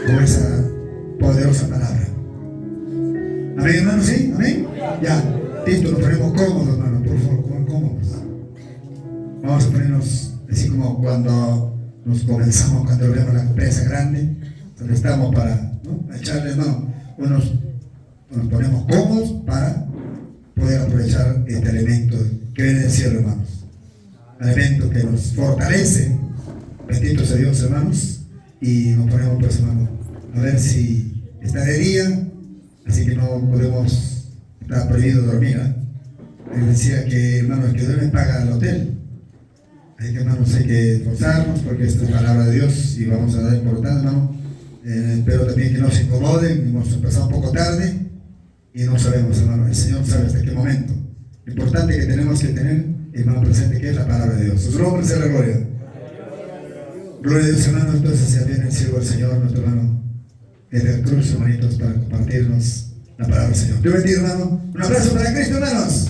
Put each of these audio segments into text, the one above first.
con esa poderosa palabra. Amén, hermanos, ¿sí? Amén. Ya, listo, nos ponemos cómodos, hermanos, por favor, cómodos. Vamos a ponernos así como cuando nos comenzamos, cuando vemos la empresa grande, donde estamos para, ¿no?, echarle, hermano, nos ponemos cómodos para poder aprovechar este elemento que viene del cielo, hermanos. Elemento que nos fortalece. Bendito sea Dios, hermanos. Y nos ponemos, pues, hermano, a ver si está de día, así que no podemos, está prohibido dormir, ¿eh? Él decía que, hermano, el que duerme paga el hotel. Así que, hermanos, hay que esforzarnos porque esta es palabra de Dios y vamos a dar importancia, hermano. Espero también que no se incomoden. Hemos empezado un poco tarde y no sabemos, hermano, el Señor sabe hasta qué momento. Lo importante que tenemos que tener, hermano, presente, que es la palabra de Dios. Su nombre sea la gloria. Gloria a Dios, hermano. Entonces sea bien el siervo del Señor, nuestro hermano Edgar Cruz, hermanitos, para compartirnos la palabra del Señor. Dios bendiga, hermano. Un abrazo para Cristo, hermanos.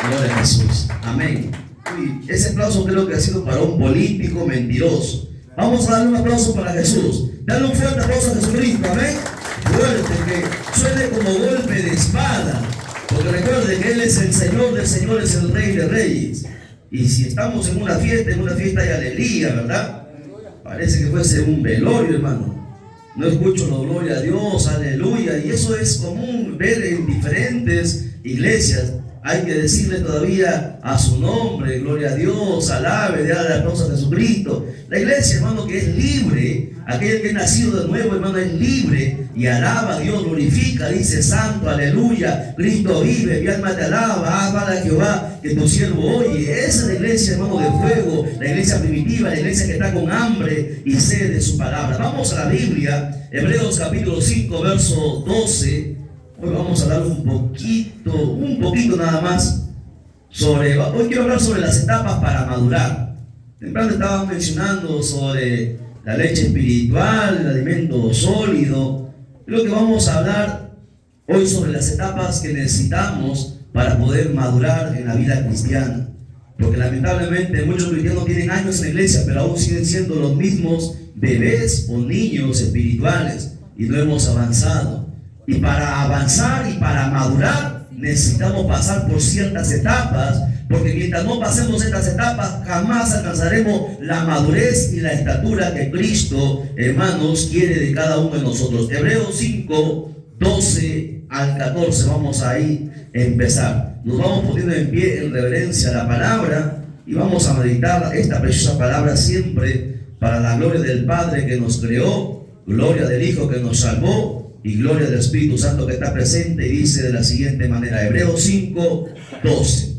Gloria a Jesús. Amén. Uy, ese aplauso creo que ha sido para un político mentiroso. Vamos a darle un aplauso para Jesús. Dale un fuerte aplauso a Jesucristo. Amén. Fuerte, que suene como golpe de espada. Porque recuerde que Él es el Señor de señores, el Rey de reyes. Y si estamos en una fiesta hay alegría, ¿verdad? Parece que fuese un velorio, hermano. No escucho la gloria a Dios, aleluya. Y eso es común ver en diferentes iglesias. Hay que decirle todavía a su nombre, gloria a Dios, alabe, darle aplauso a Jesucristo. La iglesia, hermano, que es libre, aquel que es nacido de nuevo, hermano, es libre y alaba a Dios, glorifica, dice santo, aleluya, Cristo vive, mi alma te alaba, alaba a Jehová, que tu siervo oye. Esa es la iglesia, hermano, de fuego, la iglesia primitiva, la iglesia que está con hambre y sed de su palabra. Vamos a la Biblia, Hebreos capítulo 5, verso 12. Hoy vamos a hablar un poquito nada más hoy quiero hablar sobre las etapas para madurar. Temprano estaba mencionando sobre la leche espiritual, el alimento sólido. Creo que vamos a hablar hoy sobre las etapas que necesitamos para poder madurar en la vida cristiana. Porque lamentablemente muchos cristianos tienen años en la iglesia, pero aún siguen siendo los mismos bebés o niños espirituales y no hemos avanzado. Y para avanzar y para madurar necesitamos pasar por ciertas etapas, porque mientras no pasemos estas etapas jamás alcanzaremos la madurez y la estatura que Cristo, hermanos, quiere de cada uno de nosotros. Hebreos 5, 12 al 14, vamos ahí a empezar. Nos vamos poniendo en pie en reverencia a la palabra y vamos a meditar esta preciosa palabra siempre para la gloria del Padre que nos creó, gloria del Hijo que nos salvó y gloria del Espíritu Santo que está presente. Y dice de la siguiente manera, Hebreos 5, 12.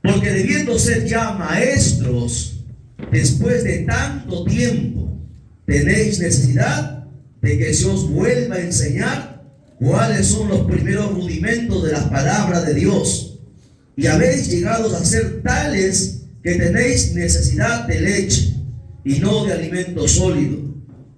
Porque debiendo ser ya maestros, después de tanto tiempo, tenéis necesidad de que se os vuelva a enseñar cuáles son los primeros rudimentos de las palabras de Dios. Y habéis llegado a ser tales que tenéis necesidad de leche y no de alimento sólido.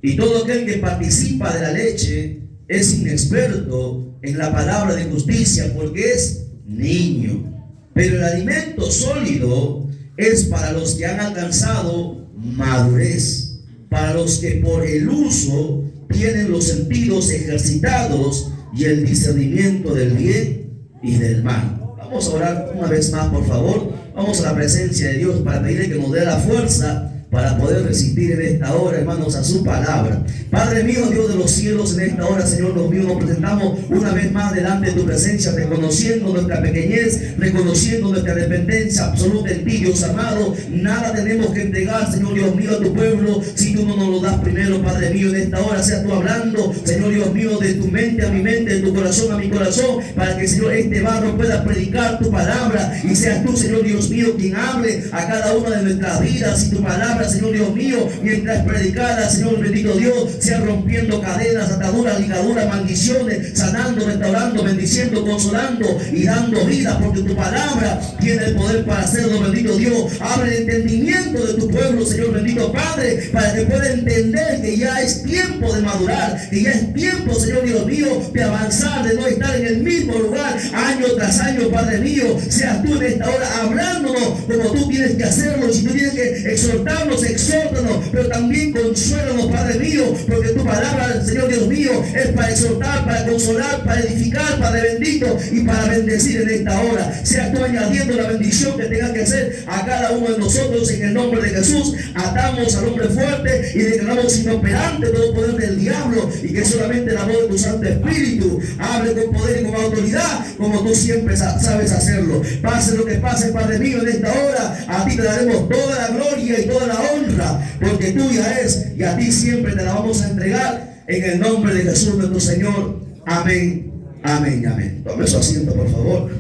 Y todo aquel que participa de la leche es inexperto en la palabra de justicia, porque es niño. Pero el alimento sólido es para los que han alcanzado madurez, para los que por el uso tienen los sentidos ejercitados y el discernimiento del bien y del mal. Vamos a orar una vez más, por favor. Vamos a la presencia de Dios para pedirle que nos dé la fuerza para poder resistir en esta hora, hermanos, a su palabra. Padre mío, Dios de los cielos, en esta hora, Señor, Dios mío, nos presentamos una vez más delante de tu presencia, reconociendo nuestra pequeñez, reconociendo nuestra dependencia absoluta en ti, Dios amado. Nada tenemos que entregar, Señor Dios mío, a tu pueblo si tú no nos lo das primero, Padre mío. En esta hora sea tú hablando, Señor Dios mío, de tu mente a mi mente, de tu corazón a mi corazón, para que, Señor, este barro pueda predicar tu palabra y seas tú, Señor Dios mío, quien hable a cada una de nuestras vidas y tu palabra, Señor Dios mío, mientras predicada, Señor bendito Dios, sea rompiendo cadenas, ataduras, ligaduras, maldiciones, sanando, restaurando, bendiciendo, consolando y dando vida, porque tu palabra tiene el poder para hacerlo, bendito Dios. Abre el entendimiento de tu pueblo, Señor bendito Padre, para que pueda entender que ya es tiempo de madurar, que ya es tiempo, Señor Dios mío, de avanzar, de no estar en el mismo lugar año tras año, Padre mío. Seas tú en esta hora hablándonos como tú tienes que hacerlo, si tú tienes que exhortarnos ayúdanos, exhórtanos, pero también consuélanos, Padre mío, porque tu palabra, Señor Dios mío, es para exhortar, para consolar, para edificar, Padre bendito, y para bendecir en esta hora. Sea tú añadiendo la bendición que tenga que hacer a cada uno de nosotros en el nombre de Jesús. Atamos al hombre fuerte y declaramos inoperante todo poder del diablo, y que solamente la voz de tu Santo Espíritu hable con poder y con autoridad, como tú siempre sabes hacerlo. Pase lo que pase, Padre mío, en esta hora, a ti te daremos toda la gloria y toda la honra, porque tuya es, y a ti siempre te la vamos a entregar, en el nombre de Jesús nuestro Señor. Amén, amén, amén. Tome su asiento, por favor.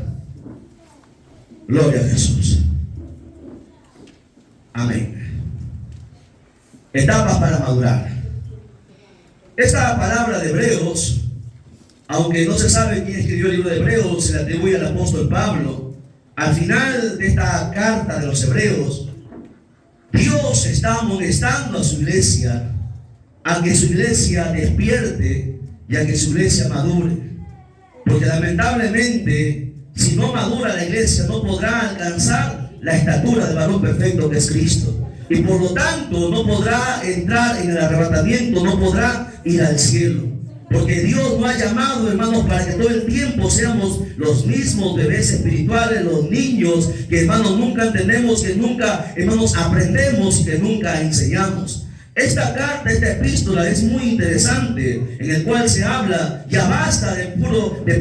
Gloria a Jesús. Amén. Etapas para madurar. Esta palabra de Hebreos, aunque no se sabe quién escribió el libro de Hebreos, se le atribuye al apóstol Pablo. Al final de esta carta de los Hebreos, Dios está amonestando a su iglesia a que su iglesia despierte y a que su iglesia madure. Porque lamentablemente, si no madura la iglesia, no podrá alcanzar la estatura del varón perfecto que es Cristo. Y por lo tanto no podrá entrar en el arrebatamiento, no podrá ir al cielo. Porque Dios nos ha llamado, hermanos, para que todo el tiempo seamos los mismos bebés espirituales, los niños que, hermanos, nunca entendemos, que nunca, hermanos, aprendemos y que nunca enseñamos. Esta carta, esta epístola es muy interesante, en el cual se habla, ya basta de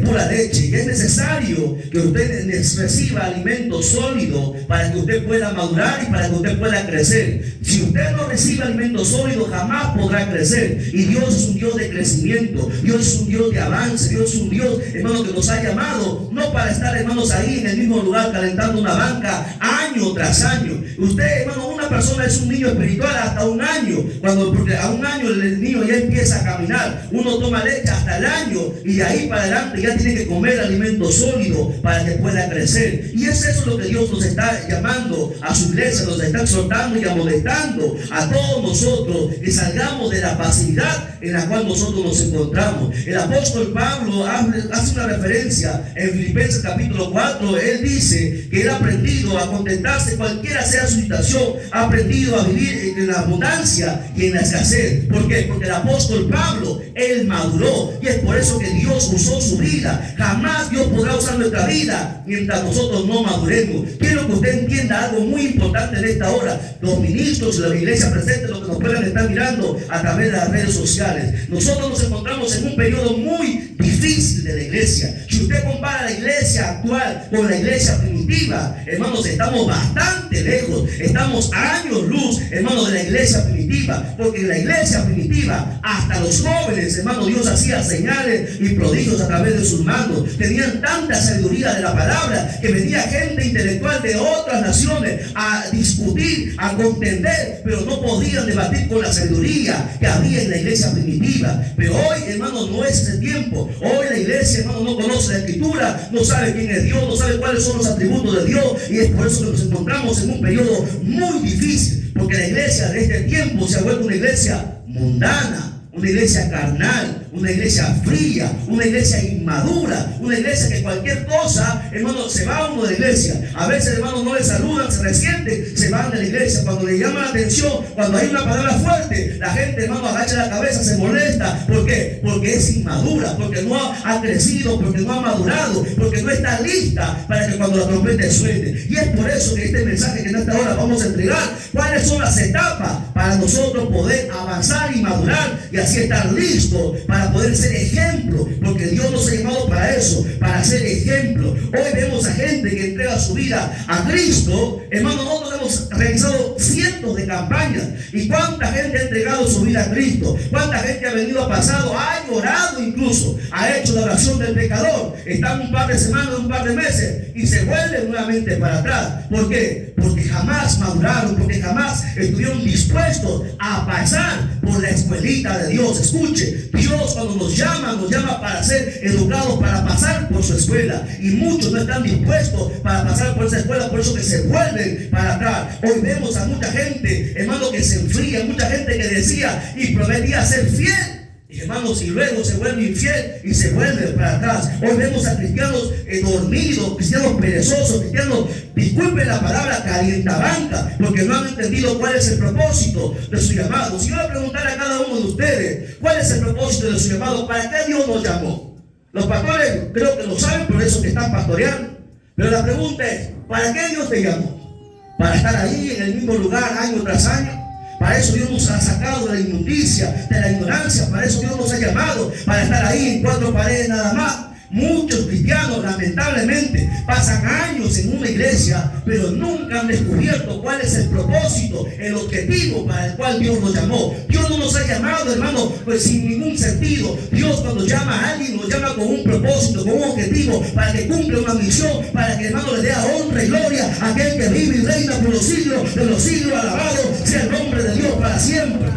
pura leche, y es necesario que usted reciba alimento sólido para que usted pueda madurar y para que usted pueda crecer. Si usted no recibe alimento sólido, jamás podrá crecer. Y Dios es un Dios de crecimiento, Dios es un Dios de avance, Dios es un Dios, hermano, que nos ha llamado, no para estar, hermanos, ahí en el mismo lugar calentando una banca año tras año. Usted, hermano, una persona es un niño espiritual hasta un año. Porque a un año el niño ya empieza a caminar, uno toma leche hasta el año y de ahí para adelante ya tiene que comer alimento sólido para que pueda crecer. Y es eso lo que Dios nos está llamando a su iglesia, nos está exhortando y amonestando a todos nosotros, que salgamos de la pasividad en la cual nosotros nos encontramos. El apóstol Pablo hace una referencia en Filipenses capítulo 4. Él dice que él ha aprendido a contentarse cualquiera sea su situación, ha aprendido a vivir en la abundancia y en la escasez. ¿Por qué? Porque el apóstol Pablo, él maduró, y es por eso que Dios usó su vida. Jamás Dios podrá usar nuestra vida mientras nosotros no maduremos. Quiero que usted entienda algo muy importante en esta hora. Los ministros de la iglesia presente, los que nos puedan estar mirando a través de las redes sociales, nosotros nos encontramos en un periodo muy difícil de la iglesia. Si usted compara la iglesia actual con la iglesia primitiva, hermanos, estamos bastante lejos, estamos a años luz, hermanos, de la iglesia primitiva. Porque en la iglesia primitiva, hasta los jóvenes, hermanos, Dios hacía señales y prodigios a través de sus manos. Tenían tanta sabiduría de la palabra que venía gente intelectual de otras naciones a discutir, a contender, pero no podían debatir con la sabiduría que había en la iglesia primitiva. Pero hoy, hermanos, no es ese tiempo. Hoy la iglesia, hermanos, no conoce la escritura, no sabe quién es Dios, no sabe cuáles son los atributos de Dios, y es por eso que nos encontramos en un periodo muy difícil. Porque la iglesia de este tiempo se ha vuelto una iglesia mundana, una iglesia carnal, una iglesia fría, una iglesia inmadura, una iglesia que cualquier cosa, hermano, se va uno de la iglesia. A veces, hermano, no le saludan, se resienten, se van de la iglesia. Cuando le llama la atención, cuando hay una palabra fuerte, la gente, hermano, agacha la cabeza, se molesta. ¿Por qué? Porque es inmadura, porque no ha crecido, porque no ha madurado, porque no está lista para que cuando la trompeta suene. Y es por eso que este mensaje que en esta hora vamos a entregar, cuáles son las etapas para nosotros poder avanzar y madurar y así estar listos para poder ser ejemplo, porque Dios nos ha llamado para eso, para ser ejemplo. Hoy vemos a gente que entrega su vida a Cristo. Hermano, nosotros hemos realizado cientos de campañas, y cuánta gente ha entregado su vida a Cristo, cuánta gente ha venido a pasado, ha llorado incluso, ha hecho la oración del pecador, están un par de semanas, un par de meses y se vuelven nuevamente para atrás. ¿Por qué? Porque jamás maduraron, porque jamás estuvieron dispuestos a pasar por la escuelita de Dios. Escuche, Dios cuando nos llama para ser educados, para pasar por su escuela, y muchos no están dispuestos para pasar por esa escuela, por eso que se vuelven para atrás. Hoy vemos a mucha gente, hermano, que se enfría, mucha gente que decía y prometía ser fiel Hermanos, y luego se vuelve infiel y se vuelve para atrás. Hoy vemos a cristianos dormidos, cristianos perezosos, cristianos, disculpen la palabra, calientabanca, porque no han entendido cuál es el propósito de su llamado. Si yo le preguntara a cada uno de ustedes, ¿cuál es el propósito de su llamado? ¿Para qué Dios nos llamó? Los pastores creo que lo saben, por eso que están pastoreando. Pero la pregunta es, ¿para qué Dios te llamó? ¿Para estar ahí en el mismo lugar año tras año? Para eso Dios nos ha sacado de la inmundicia, de la ignorancia. Para eso Dios nos ha llamado, para estar ahí en cuatro paredes nada más. Muchos cristianos lamentablemente pasan años en una iglesia, pero nunca han descubierto cuál es el propósito, el objetivo para el cual Dios nos llamó. Dios no nos ha llamado, hermano, pues sin ningún sentido. Dios cuando llama a alguien, nos llama con un propósito, con un objetivo, para que cumpla una misión, para que, hermano, le dé honra y gloria a aquel que vive y reina por los siglos de los siglos. Alabado sea el nombre de Dios para siempre.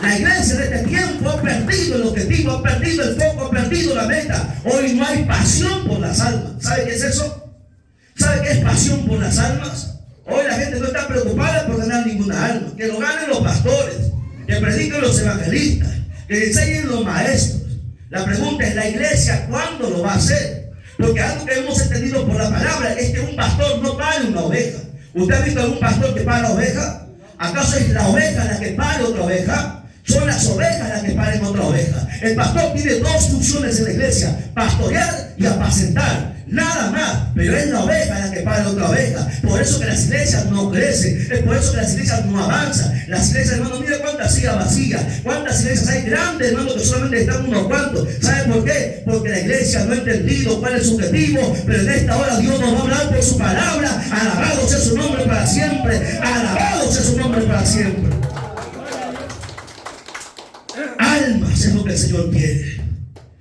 La iglesia de este tiempo ha perdido el objetivo, ha perdido el foco, ha perdido la meta. Hoy no hay pasión por las almas. ¿Sabe qué es eso? ¿Sabe qué es pasión por las almas? Hoy la gente no está preocupada por ganar ninguna alma. Que lo ganen los pastores, que prediquen los evangelistas, que enseñen los maestros. La pregunta es, ¿la iglesia cuándo lo va a hacer? Porque algo que hemos entendido por la palabra es que un pastor no pare una oveja. ¿Usted ha visto algún pastor que para oveja? ¿Acaso es la oveja la que pare otra oveja? Son las ovejas las que paren otra oveja. El pastor tiene dos funciones en la iglesia: pastorear y apacentar. Nada más, pero es la oveja la que para otra oveja. Por eso que las iglesias no crecen, es por eso que las iglesias no avanzan. Las iglesias, hermano, mire cuántas sillas vacías, cuántas iglesias hay grandes, hermano, que solamente están unos cuantos. ¿Saben por qué? Porque la iglesia no ha entendido cuál es su objetivo. Pero en esta hora Dios nos va a hablar por su palabra. Alabado sea su nombre para siempre. Alabado sea su nombre para siempre. Almas es lo que el Señor quiere.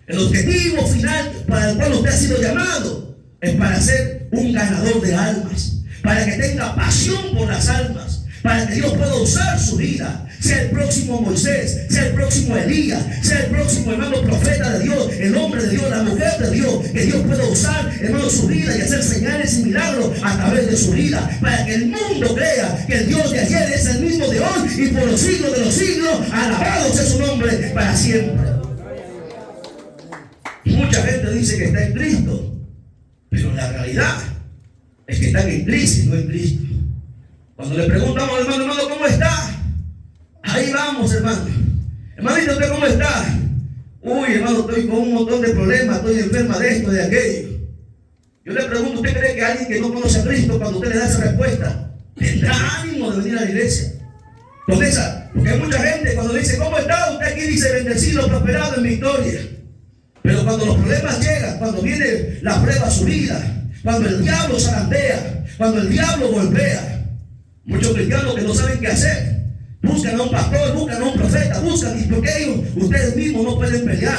El objetivo final para el cual usted ha sido llamado es para ser un ganador de almas, para que tenga pasión por las almas, para que Dios pueda usar su vida, sea el próximo Moisés, sea el próximo Elías, sea el próximo, hermano, profeta de Dios, el hombre de Dios, la mujer de Dios, que Dios pueda usar, hermano, su vida y hacer señales y milagros a través de su vida, para que el mundo crea que el Dios de ayer es el mismo de hoy y por los siglos de los siglos. Alabado sea su nombre para siempre. Mucha gente dice que está en Cristo, pero la realidad es que están en crisis, no en Cristo. Cuando le preguntamos, hermano, ¿cómo está? Ahí vamos, hermano. Hermanito, ¿usted cómo está? Uy, hermano, estoy con un montón de problemas, estoy enferma de esto, de aquello. Yo le pregunto, ¿usted cree que alguien que no conoce a Cristo, cuando usted le da esa respuesta, tendrá ánimo de venir a la iglesia? Con esa, porque hay mucha gente cuando le dice, ¿cómo está? Usted aquí dice, bendecido, prosperado en victoria. Pero cuando los problemas llegan, cuando viene la prueba a su vida, cuando el diablo zarandea, cuando el diablo golpea, muchos cristianos que no saben qué hacer, buscan a un pastor, buscan a un profeta, buscan, ¿y por qué ellos, ustedes mismos no pueden pelear?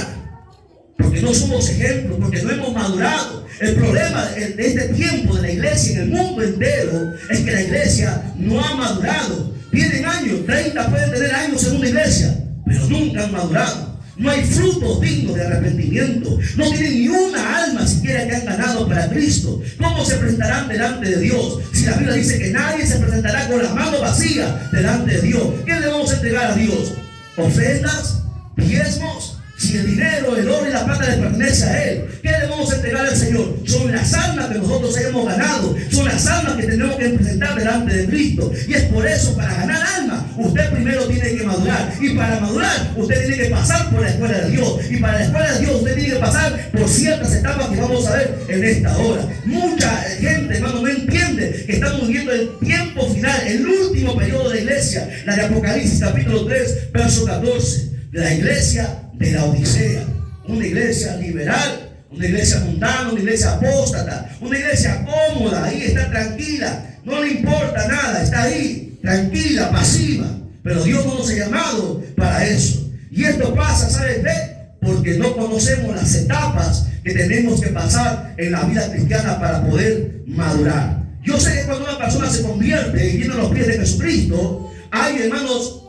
Porque no somos ejemplos, porque no hemos madurado. El problema de este tiempo de la iglesia en el mundo entero es que la iglesia no ha madurado. Tienen años, 30 pueden tener años en una iglesia, pero nunca han madurado. No hay frutos dignos de arrepentimiento. No tienen ni una alma siquiera que han ganado para Cristo. ¿Cómo se presentarán delante de Dios? Si la Biblia dice que nadie se presentará con las manos vacías delante de Dios. ¿Qué le vamos a entregar a Dios? ¿Ofrendas? ¿Diezmos? Si el dinero, el oro y la plata le pertenece a Él, ¿qué le vamos a entregar al Señor? Son las almas que nosotros hemos ganado. Son las almas que tenemos que presentar delante de Cristo. Y es por eso, para ganar almas, usted primero tiene que madurar. Y para madurar, usted tiene que pasar por la escuela de Dios. Y para la escuela de Dios, usted tiene que pasar por ciertas etapas que vamos a ver en esta hora. Mucha gente, hermano, no entiende que estamos viviendo el tiempo final, el último periodo de la iglesia. La de Apocalipsis, capítulo 3, verso 14. La iglesia de la Odisea, una iglesia liberal, una iglesia mundana, una iglesia apóstata, una iglesia cómoda, ahí está tranquila, no le importa nada, está ahí, tranquila, pasiva. Pero Dios no nos ha llamado para eso. Y esto pasa, ¿sabes qué? Porque no conocemos las etapas que tenemos que pasar en la vida cristiana para poder madurar. Yo sé que cuando una persona se convierte y viene a los pies de Jesucristo, hay, hermanos,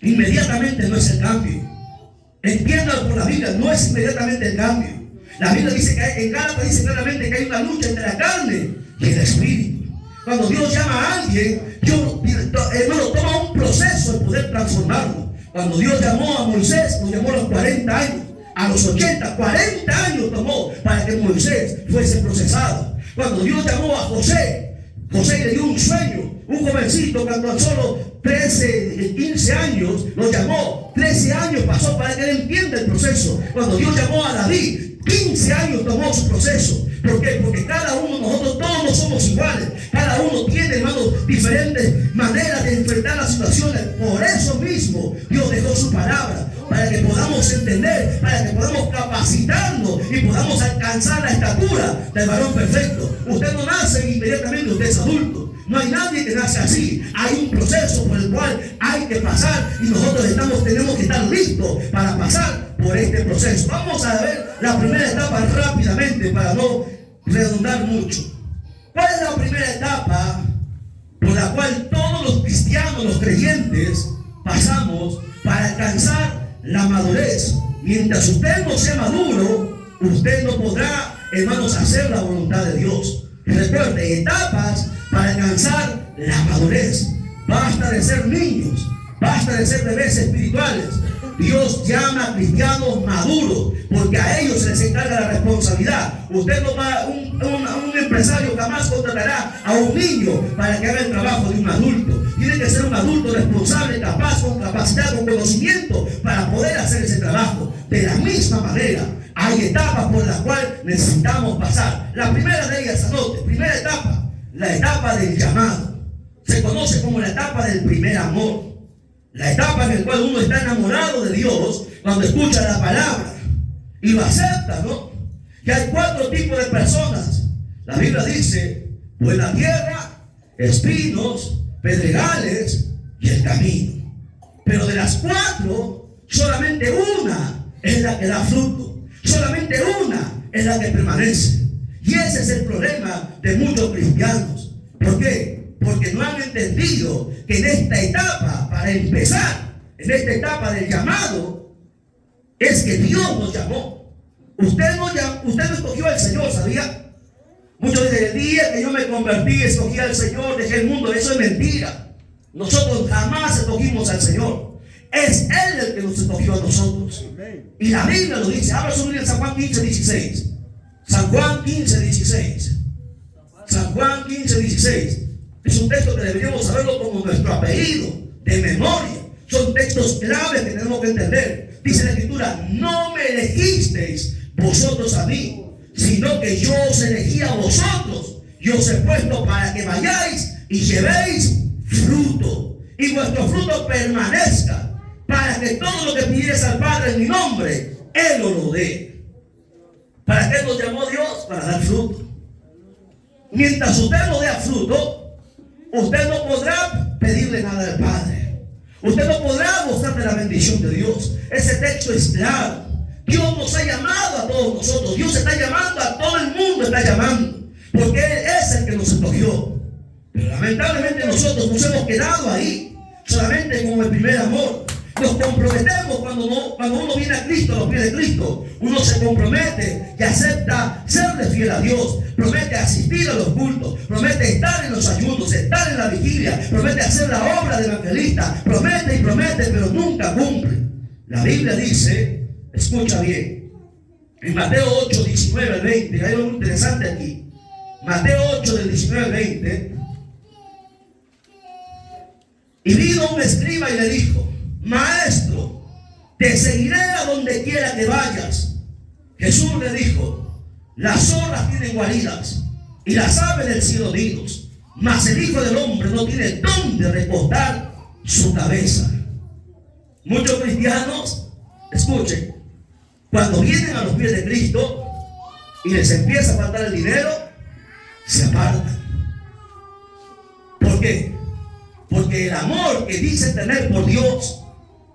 inmediatamente no es el cambio. Entiendan por la Biblia, no es inmediatamente el cambio. La Biblia dice que en Gálatas dice claramente que hay una lucha entre la carne y el espíritu. Cuando Dios llama a alguien, Dios, hermano, toma un proceso de poder transformarlo. Cuando Dios llamó a Moisés, lo llamó a los 40 años. A los 80, 40 años tomó para que Moisés fuese procesado. Cuando Dios llamó a José, José le dio un sueño. Un jovencito que tan solo 13, 15 años lo llamó. 13 años pasó para que él entienda el proceso. Cuando Dios llamó a David, 15 años tomó su proceso. ¿Por qué? Porque cada uno de nosotros, todos no somos iguales. Cada uno tiene, hermanos, diferentes maneras de enfrentar las situaciones. Por eso mismo Dios dejó su palabra, para que podamos entender, para que podamos capacitarnos y podamos alcanzar la estatura del varón perfecto. Usted no nace inmediatamente, usted es adulto. No hay nadie que nace así. Hay un proceso por el cual hay que pasar y nosotros tenemos que estar listos para pasar por este proceso. Vamos a ver la primera etapa rápidamente para no redundar mucho. ¿Cuál es la primera etapa por la cual todos los cristianos, los creyentes, pasamos para alcanzar la madurez? Mientras usted no sea maduro, usted no podrá, hermanos, hacer la voluntad de Dios. Recuerde, etapas para alcanzar la madurez. Basta de ser niños, basta de ser bebés espirituales. Dios llama a cristianos maduros, porque a ellos se les encarga la responsabilidad. Usted no va, un empresario jamás contratará a un niño para que haga el trabajo de un adulto. Tiene que ser un adulto responsable, capaz, con capacidad, con conocimiento para poder hacer ese trabajo. De la misma manera, hay etapas por las cuales necesitamos pasar. La primera de ellas, anote, primera etapa, la etapa del llamado. Se conoce como la etapa del primer amor. La etapa en la cual uno está enamorado de Dios cuando escucha la palabra y lo acepta, ¿no? Que hay 4 tipos de personas. La Biblia dice: buena tierra, espinos, pedregales y el camino. Pero de las 4, solamente una es la que da fruto. Solamente una es la que permanece. Y ese es el problema de muchos cristianos. ¿Por qué? Porque no han entendido que en esta etapa, para empezar, en esta etapa del llamado, es que Dios nos llamó. Usted no escogió al Señor, ¿sabía? Muchos dicen: el día que yo me convertí, escogí al Señor, dejé el mundo. Eso es mentira. Nosotros jamás escogimos al Señor. Es Él el que nos escogió a nosotros. Y la Biblia lo dice. Abra su Biblia en San Juan 15, 16. San Juan 15, 16. San Juan 15, 16. Es un texto que deberíamos saberlo como nuestro apellido, de memoria. Son textos claves que tenemos que entender. Dice la Escritura: no me elegisteis vosotros a mí, sino que yo os elegí a vosotros y os he puesto para que vayáis y llevéis fruto, y vuestro fruto permanezca, para que todo lo que pidierais al Padre en mi nombre, Él os lo dé. ¿Para qué nos llamó Dios? Para dar fruto. Mientras usted no dé fruto, usted no podrá pedirle nada al Padre. Usted no podrá gozar de la bendición de Dios. Ese texto es claro. Dios nos ha llamado a todos nosotros. Dios está llamando a todo el mundo, está llamando. Porque Él es el que nos escogió. Pero lamentablemente nosotros nos hemos quedado ahí, solamente como el primer amor. Nos comprometemos cuando uno viene a Cristo, a los pies de Cristo. Uno se compromete y acepta serle fiel a Dios. Promete asistir a los cultos. Promete estar en los ayunos, estar en la vigilia. Promete hacer la obra de evangelista. Promete y promete, pero nunca cumple. La Biblia dice, escucha bien, en Mateo 8, 19 al 20, hay algo interesante aquí. Mateo 8, del 19 al 20. Y vino un escriba y le dijo: Maestro, te seguiré a donde quiera que vayas. Jesús le dijo: las zorras tienen guaridas y las aves del cielo nidos, mas el Hijo del Hombre no tiene dónde recostar su cabeza. Muchos cristianos, escuchen, cuando vienen a los pies de Cristo y les empieza a faltar el dinero, se apartan. ¿Por qué? Porque el amor que dice tener por Dios,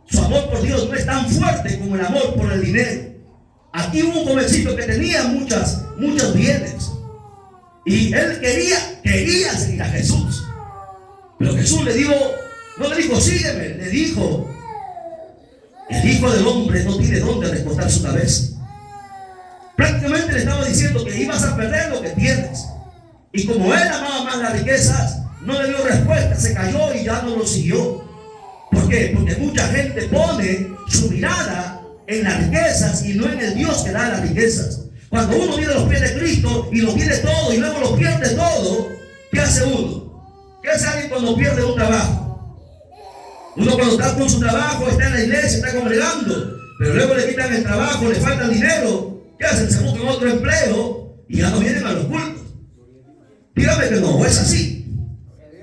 su amor por Dios, no es tan fuerte como el amor por el dinero. Aquí hubo un jovencito que tenía muchos bienes y él quería seguir a Jesús. Pero Jesús no le dijo sígueme, le dijo: el Hijo del Hombre no tiene dónde recostar su cabeza. Prácticamente le estaba diciendo que ibas a perder lo que tienes. Y como él amaba más las riquezas, no le dio respuesta, se cayó y ya no lo siguió. ¿Por qué? Porque mucha gente pone su mirada en las riquezas y no en el Dios que da las riquezas. Cuando uno viene a los pies de Cristo y lo tiene todo y luego lo pierde todo, ¿qué hace uno? ¿Qué hace alguien cuando pierde un trabajo? Uno cuando está con su trabajo, está en la iglesia, está congregando, pero luego le quitan el trabajo, le falta dinero. ¿Qué hacen? Se buscan otro empleo y ya no vienen a los cultos. Dígame que no, es así.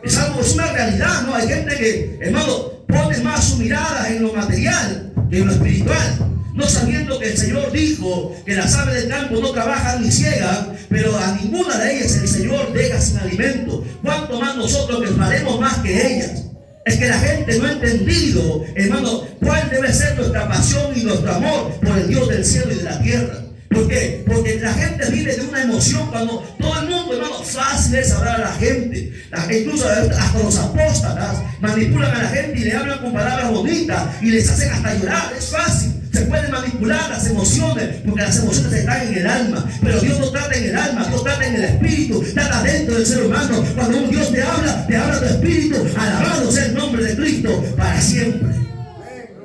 Es algo, es una realidad, ¿no? Hay gente que, hermano, pone más su mirada en lo material que en lo espiritual, no sabiendo que el Señor dijo que las aves del campo no trabajan ni ciegan, pero a ninguna de ellas el Señor deja sin alimento. ¿Cuánto más nosotros que valemos más que ellas? Es que la gente no ha entendido, hermano, cuál debe ser nuestra pasión y nuestro amor por el Dios del cielo y de la tierra. ¿Por qué? Porque la gente vive de una emoción cuando todo el mundo, hermano, fácil es hablar a la gente. Incluso hasta los apóstatas manipulan a la gente y le hablan con palabras bonitas y les hacen hasta llorar. Es fácil. Se pueden manipular las emociones porque las emociones están en el alma. Pero Dios no trata en el alma, Dios trata en el espíritu, trata dentro del ser humano. Cuando un Dios te habla tu espíritu. Alabado sea el nombre de Cristo para siempre.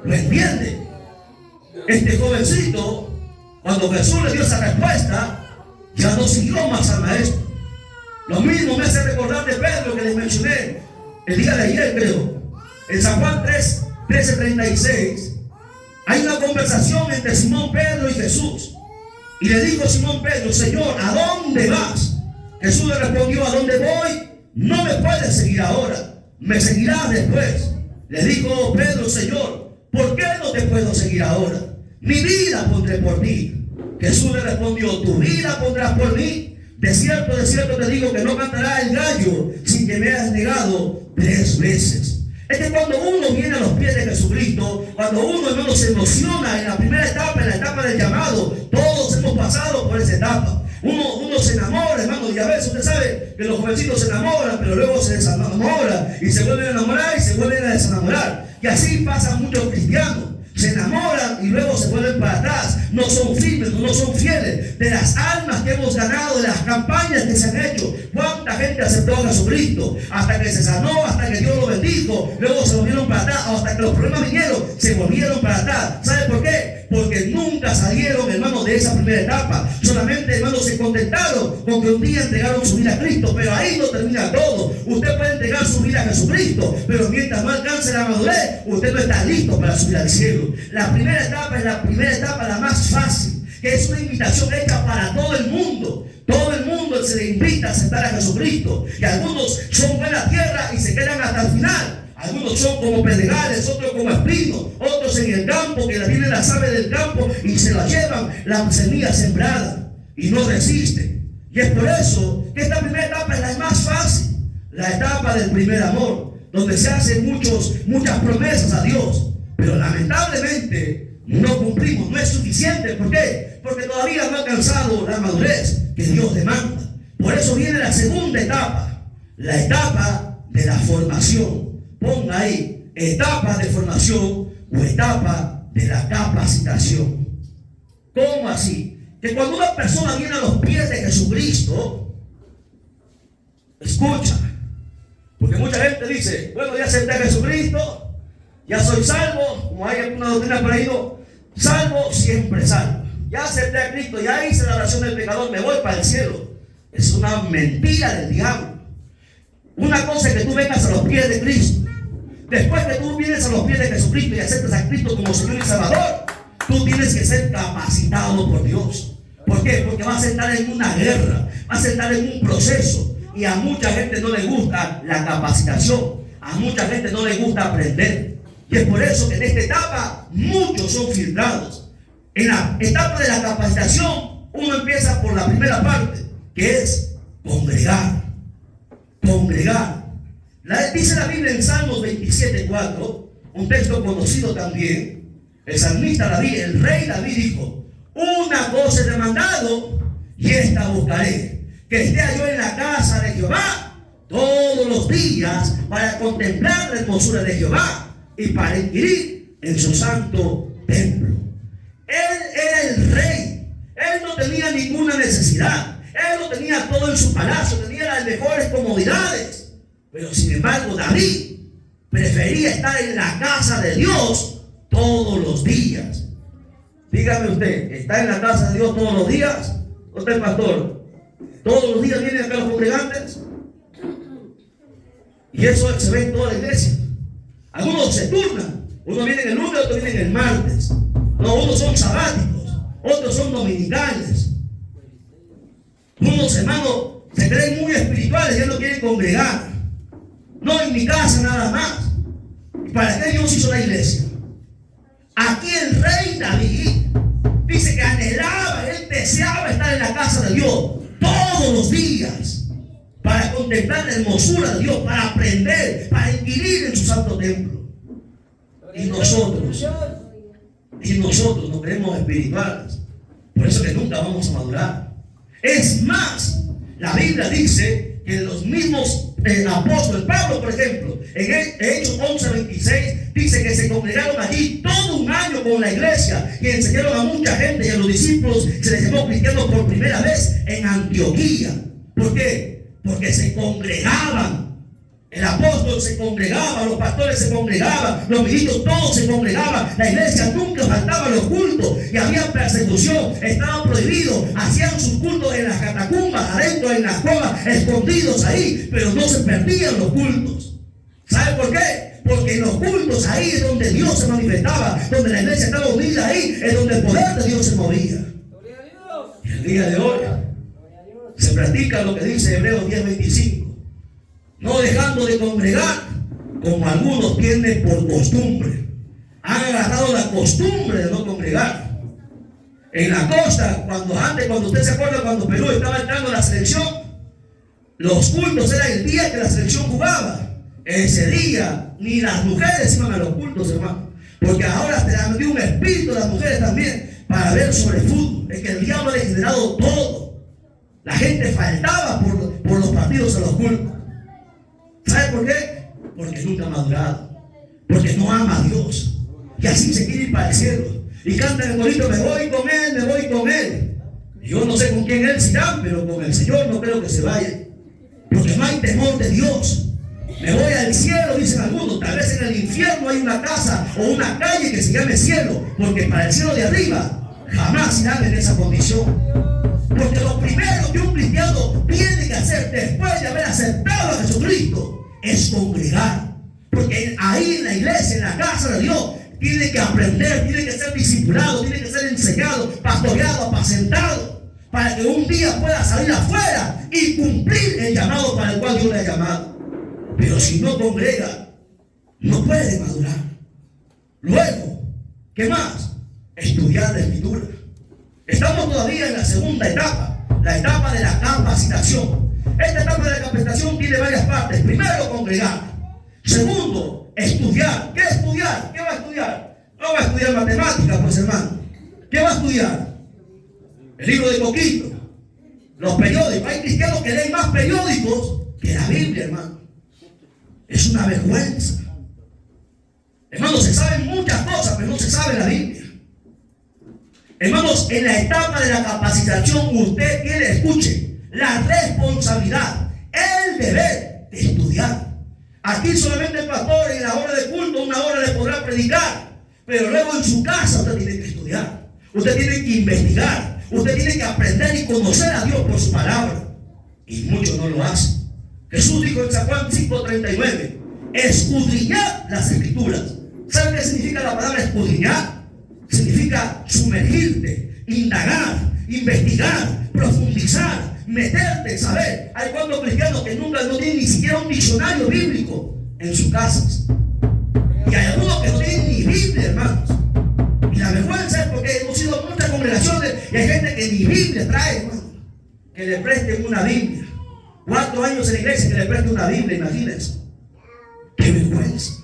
¿Lo entiende? Este jovencito, cuando Jesús le dio esa respuesta, ya no siguió más al maestro. Lo mismo me hace recordar de Pedro que les mencioné el día de ayer, creo. En San Juan 13:36 hay una conversación entre Simón Pedro y Jesús. Y le dijo Simón Pedro: Señor, ¿a dónde vas? Jesús le respondió: ¿a dónde voy? No me puedes seguir ahora, me seguirás después. Le dijo Pedro: Señor, ¿por qué no te puedo seguir ahora? Mi vida pondré por ti. Jesús le respondió: tu vida pondrás por mí. De cierto te digo que no cantará el gallo sin que me hayas negado 3 veces. Es que cuando uno viene a los pies de Jesucristo, cuando uno, hermano, se emociona en la primera etapa, en la etapa del llamado, todos hemos pasado por esa etapa. Uno se enamora, hermano, y a veces usted sabe que los jovencitos se enamoran, pero luego se desenamoran y se vuelven a enamorar y se vuelven a desenamorar. Y así pasan muchos cristianos. Se enamoran y luego se vuelven para atrás. No son firmes, no son fieles. De las almas que hemos ganado, de las campañas que se han hecho, ¿cuánta gente aceptó a Jesucristo? Hasta que se sanó, hasta que Dios lo bendijo, luego se volvieron para atrás, hasta que los problemas vinieron, se volvieron para atrás. ¿Sabe por qué? Porque nunca salieron, hermanos, de esa primera etapa. Solamente, hermanos, se contentaron con que un día entregaron su vida a Cristo. Pero ahí no termina todo. Usted puede entregar su vida a Jesucristo, pero mientras no alcance la madurez, usted no está listo para subir al cielo. La primera etapa es la primera etapa, la más fácil, que es una invitación hecha para todo el mundo. Todo el mundo se le invita a aceptar a Jesucristo. Y algunos son buena tierra y se quedan hasta el final. Algunos son como pedregales, otros como espinos, otros en el campo, que vienen las aves del campo y se las llevan la semilla sembrada y no resisten. Y es por eso que esta primera etapa es la más fácil, la etapa del primer amor, donde se hacen muchas promesas a Dios, pero lamentablemente no cumplimos, no es suficiente. ¿Por qué? Porque todavía no ha alcanzado la madurez que Dios demanda. Por eso viene la segunda etapa, la etapa de la formación. Ponga ahí, etapa de formación o etapa de la capacitación. ¿Cómo así? Que cuando una persona viene a los pies de Jesucristo, escucha, porque mucha gente dice: bueno, ya acepté a Jesucristo, ya soy salvo, como hay alguna doctrina por ahí, no, salvo, siempre salvo. Ya acepté a Cristo, ya hice la oración del pecador, me voy para el cielo. Es una mentira del diablo. Una cosa es que tú vengas a los pies de Cristo. Después que tú vienes a los pies de Jesucristo y aceptas a Cristo como Señor y Salvador, tú tienes que ser capacitado por Dios. ¿Por qué? Porque vas a estar en una guerra, vas a estar en un proceso. Y a mucha gente no le gusta la capacitación, a mucha gente no le gusta aprender. Y es por eso que en esta etapa muchos son filtrados. En la etapa de la capacitación, uno empieza por la primera parte, que es congregar. Congregar. Dice la Biblia en Salmos 27:4, un texto conocido también. El salmista David, el rey David, dijo: una cosa he demandado y esta buscaré, que esté yo en la casa de Jehová todos los días, para contemplar la hermosura de Jehová y para inquirir en su santo templo. Él era el rey. Él no tenía ninguna necesidad. Él no tenía todo en su palacio, tenía las mejores comodidades. Pero sin embargo, David prefería estar en la casa de Dios todos los días. Dígame usted, ¿está en la casa de Dios todos los días? ¿Usted, pastor? ¿Todos los días vienen acá los congregantes? Y eso se ve en toda la iglesia. Algunos se turnan. Uno viene el lunes, otro viene el martes. No, unos son sabáticos, otros son dominicales. Unos hermanos se creen muy espirituales, ya no quieren congregar. No, en mi casa nada más. ¿Y para qué Dios hizo la iglesia? Aquí el rey David dice que anhelaba, él deseaba estar en la casa de Dios todos los días para contemplar la hermosura de Dios, para aprender, para inquirir en su santo templo. Y nosotros nos creemos espirituales. Por eso que nunca vamos a madurar. Es más, la Biblia dice que los mismos apóstoles, Pablo por ejemplo, en Hechos 11:26, dice que se congregaron allí todo un año con la iglesia y enseñaron a mucha gente, y a los discípulos se les llamó cristianos por primera vez en Antioquía. ¿Por qué? Porque se congregaban. El apóstol se congregaba, los pastores se congregaban, los ministros todos se congregaban, la iglesia nunca faltaba los cultos y había persecución, estaba prohibido, hacían sus cultos en las catacumbas, adentro en las cuevas, escondidos ahí, pero no se perdían los cultos. ¿Sabe por qué? Porque en los cultos ahí es donde Dios se manifestaba, donde la iglesia estaba unida, ahí es donde el poder de Dios se movía. Y el día de hoy se practica lo que dice Hebreos 10:25. No dejando de congregar, como algunos tienen por costumbre. Han agarrado la costumbre de no congregar. En la costa, cuando usted se acuerda, cuando Perú estaba entrando a la selección, los cultos era el día que la selección jugaba. Ese día, ni las mujeres iban a los cultos, hermano. Porque ahora se les dio un espíritu a las mujeres también para ver sobre fútbol. Es que el diablo ha degenerado todo. La gente faltaba por los partidos a los cultos. ¿Sabe por qué? Porque nunca ha madurado, porque no ama a Dios, y así se quiere ir para el cielo, y cantan el corito, me voy con él, me voy con él. Y yo no sé con quién él se irá, pero con el Señor no creo que se vaya, porque no hay temor de Dios. Me voy al cielo, dicen algunos. Tal vez en el infierno hay una casa o una calle que se llame cielo, porque para el cielo de arriba jamás irán en esa condición. Porque lo primero que un cristiano tiene que hacer después de haber aceptado a Jesucristo es congregar. Porque ahí en la iglesia, en la casa de Dios, tiene que aprender, tiene que ser discipulado, tiene que ser enseñado, pastoreado, apacentado, para que un día pueda salir afuera y cumplir el llamado para el cual Dios le ha llamado. Pero si no congrega, no puede madurar. Luego, ¿qué más? Estudiar la Escritura. Estamos todavía en la segunda etapa, la etapa de la capacitación. Esta etapa de la capacitación tiene varias partes. Primero, congregar. Segundo, estudiar. ¿Qué estudiar? ¿Qué va a estudiar? No va a estudiar matemáticas, pues hermano. ¿Qué va a estudiar? El libro de Coquito, los periódicos. Hay cristianos que leen más periódicos que la Biblia, hermano. Es una vergüenza. Hermanos, se saben muchas cosas, pero no se sabe la Biblia. Hermanos, en la etapa de la capacitación usted tiene, escuche, la responsabilidad, el deber de estudiar. Aquí solamente el pastor en la hora de culto, una hora le podrá predicar, pero luego en su casa usted tiene que estudiar, usted tiene que investigar, usted tiene que aprender y conocer a Dios por su palabra, y muchos no lo hacen. Jesús dijo en San Juan 5:39, escudriñad las Escrituras. ¿Sabe qué significa la palabra escudriñar? Significa sumergirte, indagar, investigar, profundizar, meterte, saber. Hay cuantos cristianos que nunca no tienen ni siquiera un diccionario bíblico en sus casas. Y hay algunos que no tienen ni Biblia, hermanos. Y la vergüenza es porque hemos ido a muchas congregaciones y hay gente que ni Biblia trae, hermano. Que le presten una Biblia. 4 años en la iglesia que le presten una Biblia, imagínense. ¡Qué vergüenza!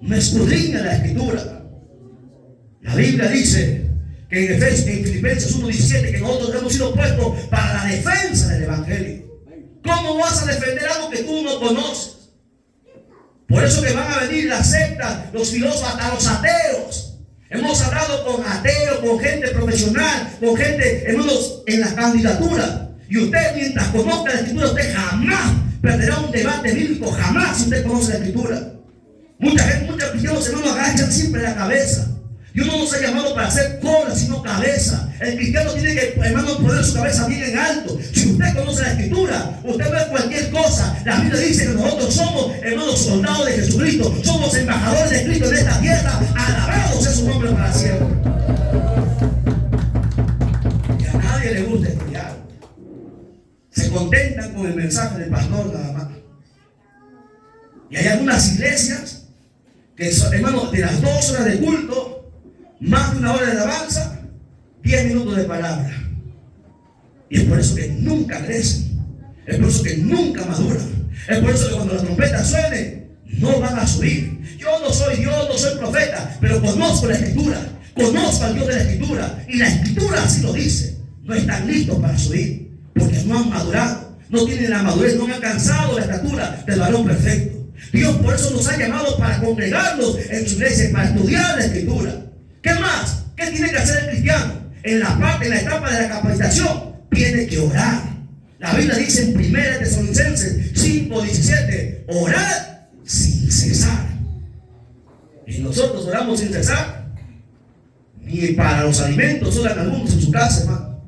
No escudriña la Escritura. La Biblia dice que en Filipenses 1:17 que nosotros hemos sido puestos para la defensa del Evangelio. ¿Cómo vas a defender algo que tú no conoces? Por eso que van a venir las sectas, los filósofos, hasta los ateos. Hemos hablado con ateos, con gente profesional, con gente, hermanos, en la candidatura. Y usted, mientras conozca la Escritura, usted jamás perderá un debate bíblico, jamás si usted conoce la Escritura. Muchos cristianos, hermanos, agachan siempre la cabeza. Dios no nos ha llamado para hacer cola, sino cabeza. El cristiano tiene que, hermano, poner su cabeza bien en alto. Si usted conoce la Escritura, usted ve cualquier cosa. La Biblia dice que nosotros somos, hermanos, soldados de Jesucristo. Somos embajadores de Cristo en esta tierra. Alabado sea su nombre para siempre. Y a nadie le gusta estudiar. Se contentan con el mensaje del pastor nada más. Y hay algunas iglesias que son, hermanos, de las 2 horas de culto, más de 1 hora de alabanza, 10 minutos de palabra. Y es por eso que nunca crecen. Es por eso que nunca maduran. Es por eso que cuando la trompeta suene, no van a subir. Yo no soy Dios, no soy profeta, pero conozco la Escritura. Conozco al Dios de la Escritura. Y la Escritura así lo dice. No están listos para subir, porque no han madurado. No tienen la madurez, no han alcanzado la estatura del varón perfecto. Dios por eso nos ha llamado para congregarnos en su iglesia, para estudiar la Escritura. ¿Qué más? ¿Qué tiene que hacer el cristiano? En la etapa de la capacitación, tiene que orar. La Biblia dice en 1 Tesalonicenses 5:17, orad sin cesar. Y nosotros oramos sin cesar. Ni para los alimentos oran algunos en su casa, hermano.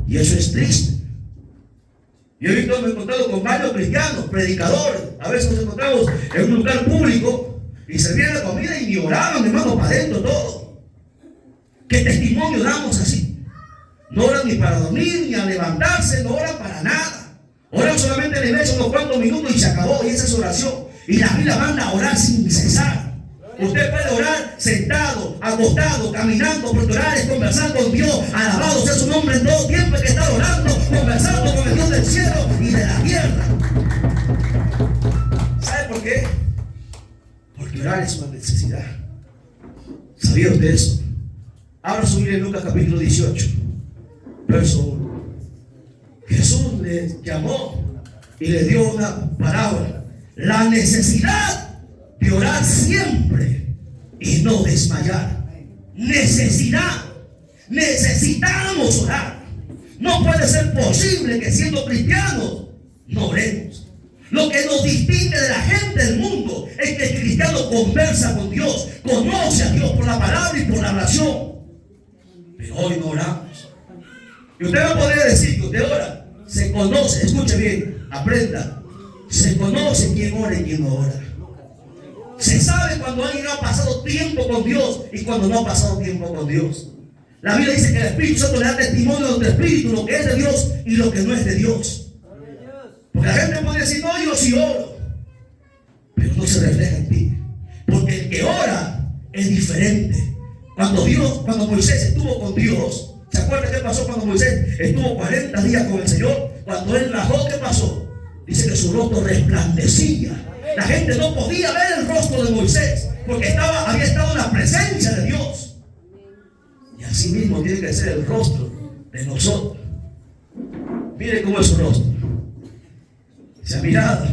Y eso es triste. Yo me he encontrado con varios cristianos, predicadores. A veces nos encontramos en un lugar público y servían la comida y ni oraban, hermano, para adentro todo. ¿Qué testimonio damos así? No oran ni para dormir, ni a levantarse, no oran para nada. Oran solamente en la iglesia unos cuantos minutos y se acabó, y esa es oración. Y la Biblia manda a orar sin cesar. Usted puede orar sentado, acostado, caminando, porque orar es conversar con Dios. Alabado sea su nombre en todo tiempo que está orando, conversando con el Dios del cielo y de la tierra. ¿Sabe por qué? Porque orar es una necesidad. ¿Sabía usted eso? Abra su Biblia en Lucas capítulo 18, verso 1. Jesús les llamó y les dio una parábola. La necesidad de orar siempre y no desmayar. Necesidad. Necesitamos orar. No puede ser posible que siendo cristianos no oremos. Lo que nos distingue de la gente del mundo es que el cristiano conversa con Dios, conoce a Dios por la palabra y por la oración. Pero hoy no oramos. Y usted va a poder decir que usted ora. Se conoce, escuche bien, aprenda. Se conoce quién ora y quién no ora. Se sabe cuando alguien ha pasado tiempo con Dios y cuando no ha pasado tiempo con Dios. La Biblia dice que el Espíritu Santo le da testimonio de tu espíritu, lo que es de Dios y lo que no es de Dios. Porque la gente puede decir, no, yo sí oro, pero no se refleja en ti. Porque el que ora es diferente. Cuando Moisés estuvo con Dios, ¿se acuerdan qué pasó cuando Moisés estuvo 40 días con el Señor? Cuando él bajó, ¿qué pasó? Dice que su rostro resplandecía. La gente no podía ver el rostro de Moisés porque había estado en la presencia de Dios. Y así mismo tiene que ser el rostro de nosotros. Mire cómo es su rostro. Esa mirada.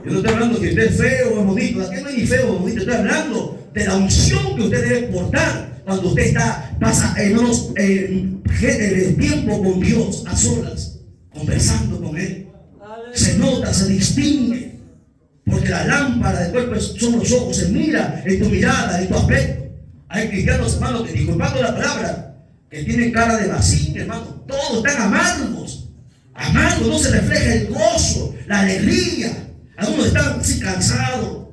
Yo no estoy hablando que usted es feo o es bonito. Aquí no hay ni feo o bonito. Estoy hablando de la unción que usted debe portar cuando usted pasa tiempo con Dios a solas, conversando con Él. Se nota, se distingue, porque la lámpara del cuerpo son los ojos. Se mira en tu mirada, en tu aspecto. Hay cristianos, hermanos, que disculpando la palabra, que tienen cara de vacío, hermano. Todos están amargos. Amargos, no se refleja el gozo, la alegría. Algunos están así cansados.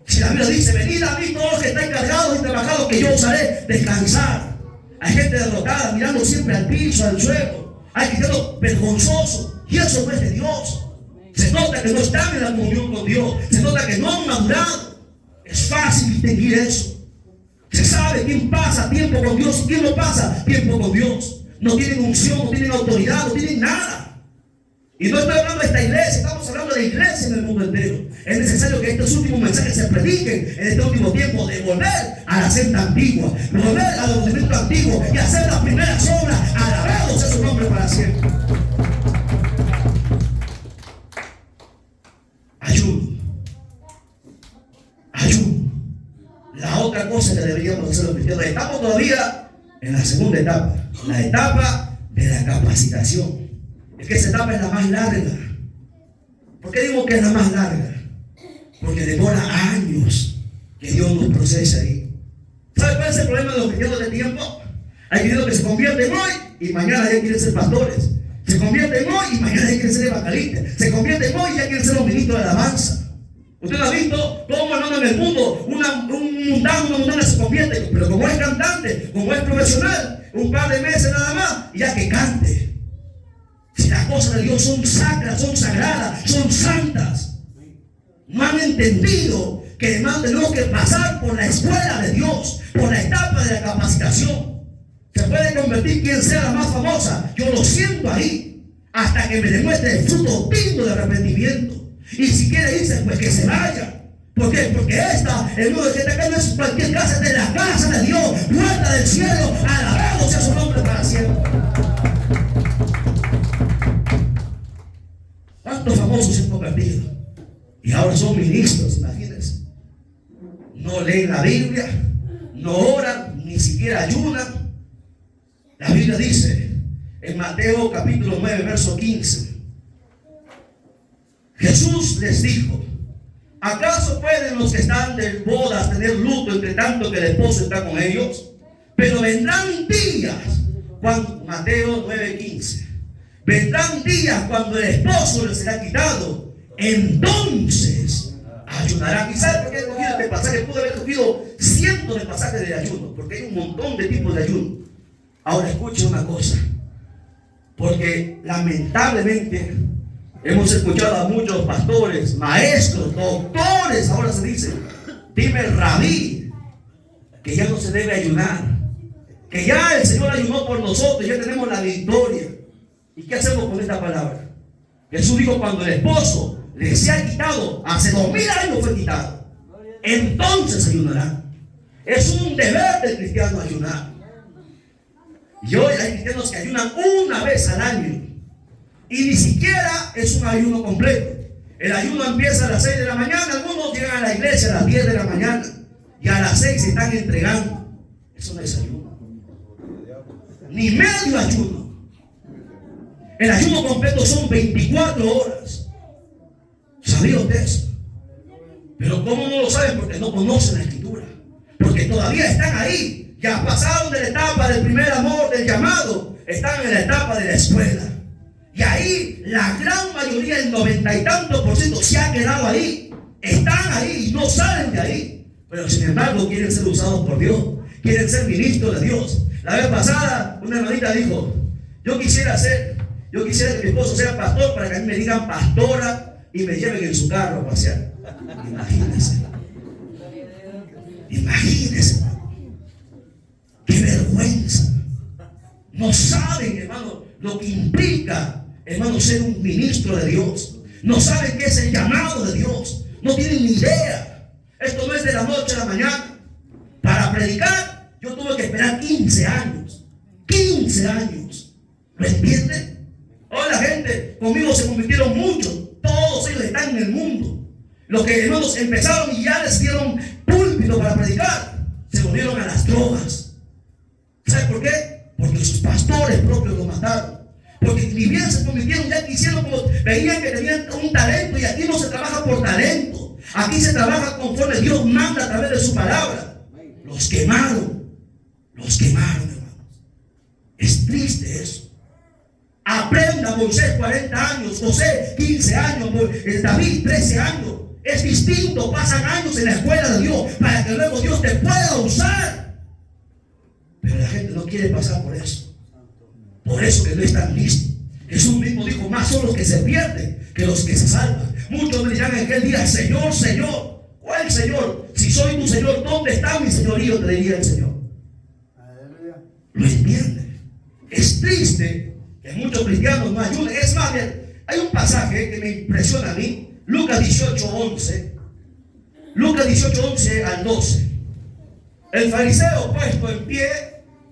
Si la Biblia dice, venid a mí todos los que estáis cargados y trabajados, que yo os haré descansar. Hay gente derrotada, mirando siempre al piso, al suelo. Hay cristianos vergonzosos, y eso no es de Dios. Se nota que no están en la comunión con Dios. Se nota que no han madurado. Es fácil distinguir eso. Se sabe quién pasa tiempo con Dios y quién no pasa tiempo con Dios. No tienen unción, no tienen autoridad, no tienen nada. Y no estoy hablando de esta iglesia, estamos hablando de iglesia en el mundo entero. Es necesario que estos últimos mensajes se prediquen en este último tiempo, de volver a la senda antigua, volver al ordenamiento antiguo y hacer las primeras obras. Alabado sea su nombre para siempre. Ayuno. La otra cosa que deberíamos hacer los cristianos. Estamos todavía en la segunda etapa, la etapa de la capacitación. Es que esa etapa es la más larga. ¿Por qué digo que es la más larga? Porque demora años. que Dios nos procese ahí. ¿Sabe cuál es el problema de los cristianos de tiempo? Hay cristianos que se convierten hoy y mañana ya quieren ser pastores. Se convierten hoy y mañana ya quieren ser evangelistas. Se convierten hoy y ya quieren ser los ministros de alabanza. Usted ha visto cómo, hermano, en el mundo una mundana se convierte, pero como es cantante, como es profesional, un par de meses nada más, y ya que cante. Si las cosas de Dios son sacras, son sagradas, son santas, no han entendido que además tenemos que pasar por la escuela de Dios, por la etapa de la capacitación. Se puede convertir quien sea la más famosa, yo lo siento ahí, hasta que me demuestre el fruto digno de arrepentimiento. Y si quiere irse, pues que se vaya. ¿Por qué? Porque el mundo que está acá no es cualquier casa, es de la casa de Dios, puerta del cielo, alabado sea su nombre para siempre. ¿Cuántos famosos se han convertido? Y ahora son ministros, imagínense. No leen la Biblia, no oran, ni siquiera ayunan. La Biblia dice en Mateo capítulo 9, verso 15. Jesús les dijo: ¿acaso pueden los que están de bodas tener luto entre tanto que el esposo está con ellos? Pero vendrán días, Mateo 9:15, vendrán días cuando el esposo les será quitado, entonces ayunarán. ¿Y sabe por qué he cogido este pasaje? Pude haber cogido cientos de pasajes de ayuno, porque hay un montón de tipos de ayuno. Ahora escuche una cosa, porque lamentablemente hemos escuchado a muchos pastores, maestros, doctores, ahora se dice, dime rabí, que ya no se debe ayunar, que ya el Señor ayunó por nosotros, ya tenemos la victoria. ¿Y qué hacemos con esta palabra? Jesús dijo: cuando el esposo le sea quitado, hace 2000 años fue quitado, entonces ayunará. Es un deber del cristiano ayunar. Y hoy hay cristianos que ayunan una vez al año. Y ni siquiera es un ayuno completo. El ayuno empieza a las 6 de la mañana. Algunos llegan a la iglesia a las 10 de la mañana y a las 6 se están entregando. Eso no es ayuno, ni medio ayuno. El ayuno completo son 24 horas. ¿Sabía usted eso? Pero ¿cómo no lo saben? Porque no conocen la escritura, porque todavía están ahí. Ya pasaron de la etapa del primer amor, del llamado, están en la etapa de la escuela. Y ahí la gran mayoría, el 90 y tanto % se ha quedado ahí. Están ahí y no salen de ahí. Pero sin embargo quieren ser usados por Dios. Quieren ser ministros de Dios. La vez pasada una hermanita dijo: yo quisiera que mi esposo sea pastor para que a mí me digan pastora y me lleven en su carro a pasear. Imagínense. Imagínense. Qué vergüenza. No saben, hermano, lo que implica, hermano, ser un ministro de Dios. No saben qué es el llamado de Dios. No tienen ni idea. Esto no es de la noche a la mañana. Para predicar yo tuve que esperar 15 años. 15 años. ¿Lo entienden? Hoy la gente conmigo se convirtieron muchos. Todos ellos están en el mundo. Los que, hermanos, empezaron y ya les dieron púlpito para predicar, se volvieron a las drogas. ¿Sabe por qué? Porque sus pastores propios lo mataron. Porque ni bien se convirtieron, ya quisieron, como veían que tenían un talento. Y aquí no se trabaja por talento. Aquí se trabaja conforme Dios manda a través de su palabra. Los quemaron. Los quemaron, hermanos. Es triste eso. Aprenda. Moisés 40 años, José 15 años, David 13 años. Es distinto. Pasan años en la escuela de Dios para que luego Dios te pueda usar. Pero la gente no quiere pasar por eso. Por eso que no están listos. Jesús mismo dijo: más son los que se pierden que los que se salvan. Muchos me dirán en aquel día: Señor, Señor. ¿Cuál Señor? Si soy tu Señor, ¿dónde está mi señorío? Te diría el Señor. ¿Lo entienden? Es triste que muchos cristianos no ayuden. Es más, hay un pasaje que me impresiona a mí. Lucas 18:11. Lucas 18:11 al 12. El fariseo, puesto en pie,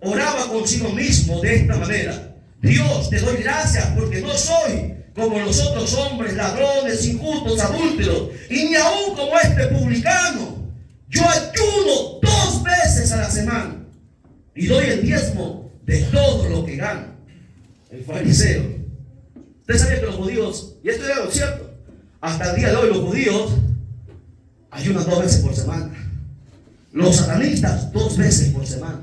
oraba consigo mismo de esta manera: Dios, te doy gracias porque no soy como los otros hombres, ladrones, injustos, adúlteros, y ni aún como este publicano. Yo ayuno 2 veces a la semana y doy el diezmo de todo lo que gano. El fariseo. Usted sabía que los judíos, y esto es algo cierto, hasta el día de hoy los judíos ayunan 2 veces por semana. Los satanistas 2 veces por semana.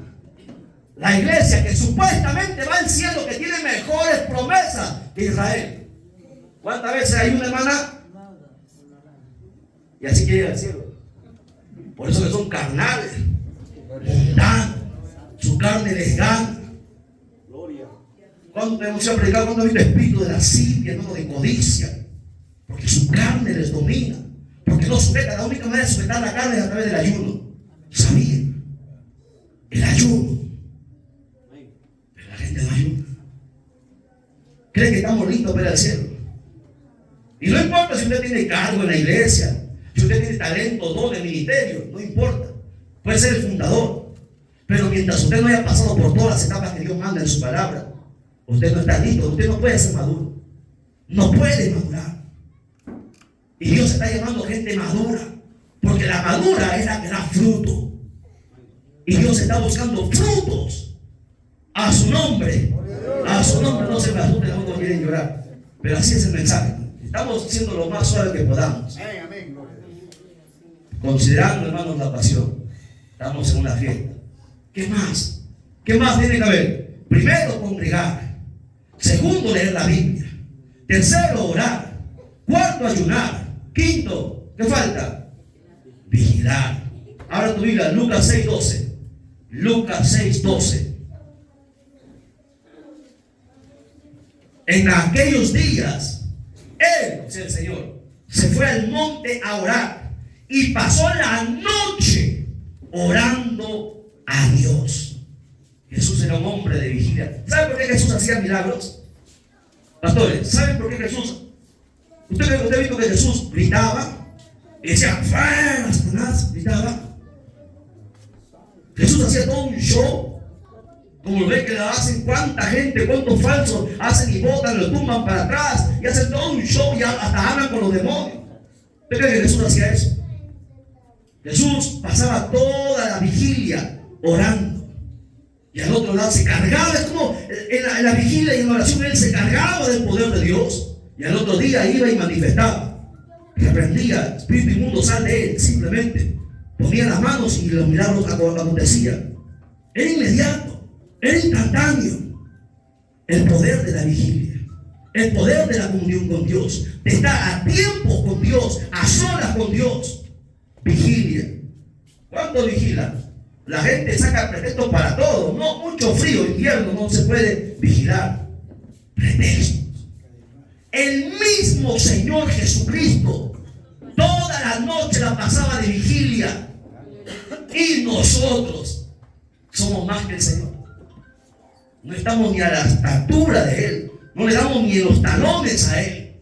La iglesia que supuestamente va al cielo, que tiene mejores promesas que Israel. ¿Cuántas veces hay una hermana? Y así quiere ir al cielo. Por eso que son carnales, mundanos, su carne les gana. Cuando tenemos que predicar, cuando hay un espíritu de lascivia, no de codicia, porque su carne les domina, porque no sujeta. La única manera de sujetar la carne es a través del ayuno. ¿Sabían? El ayuno. Pero la gente no ayuna. Cree que estamos listos para ir al cielo. Y no importa si usted tiene cargo en la iglesia, si usted tiene talento, don de ministerio, no importa. Puede ser el fundador. Pero mientras usted no haya pasado por todas las etapas que Dios manda en su palabra, usted no está listo, usted no puede ser maduro. No puede madurar. Y Dios está llamando gente madura, porque la madura es la que da fruto. Y Dios está buscando frutos a su nombre. A su nombre. No se me asusten, no quieren llorar. Pero así es el mensaje. Estamos siendo lo más suave que podamos. Considerando, hermanos, la pasión. Estamos en una fiesta. ¿Qué más? ¿Qué más tiene que haber? Primero, congregar. Segundo, leer la Biblia. Tercero, orar. Cuarto, ayunar. Quinto, ¿qué falta? Vigilar. Ahora tu Biblia, Lucas 6:12. Lucas 6:12. En aquellos días, Él, o sea, el Señor, se fue al monte a orar y pasó la noche orando a Dios. Jesús era un hombre de vigilia. ¿Saben por qué Jesús hacía milagros? Pastores, ¿saben por qué Jesús? ¿Usted ha visto que Jesús gritaba y decía, fuera Satanás? Gritaba. Jesús hacía todo un show, como ve que lo hacen. Cuánta gente, cuántos falsos hacen y botan, lo tumban para atrás y hacen todo un show y hasta hablan con los demonios. ¿Usted cree que Jesús hacía eso? Jesús pasaba toda la vigilia orando. Y al otro lado se cargaba, es como en la vigilia y en la oración él se cargaba del poder de Dios. Y al otro día iba y manifestaba. Reprendía, espíritu inmundo, sal de él. Simplemente ponía las manos y los milagros acontecían. Era inmediato, era instantáneo. El poder de la vigilia, el poder de la comunión con Dios, de estar a tiempo con Dios, a solas con Dios. Vigilia. ¿Cuánto vigilan? La gente saca pretextos para todo. No, mucho frío, invierno, no se puede vigilar. Pretextos. El mismo Señor Jesucristo toda la noche la pasaba de vigilia. Y nosotros somos más que el Señor. No estamos ni a la estatura de Él. No le damos ni en los talones a Él.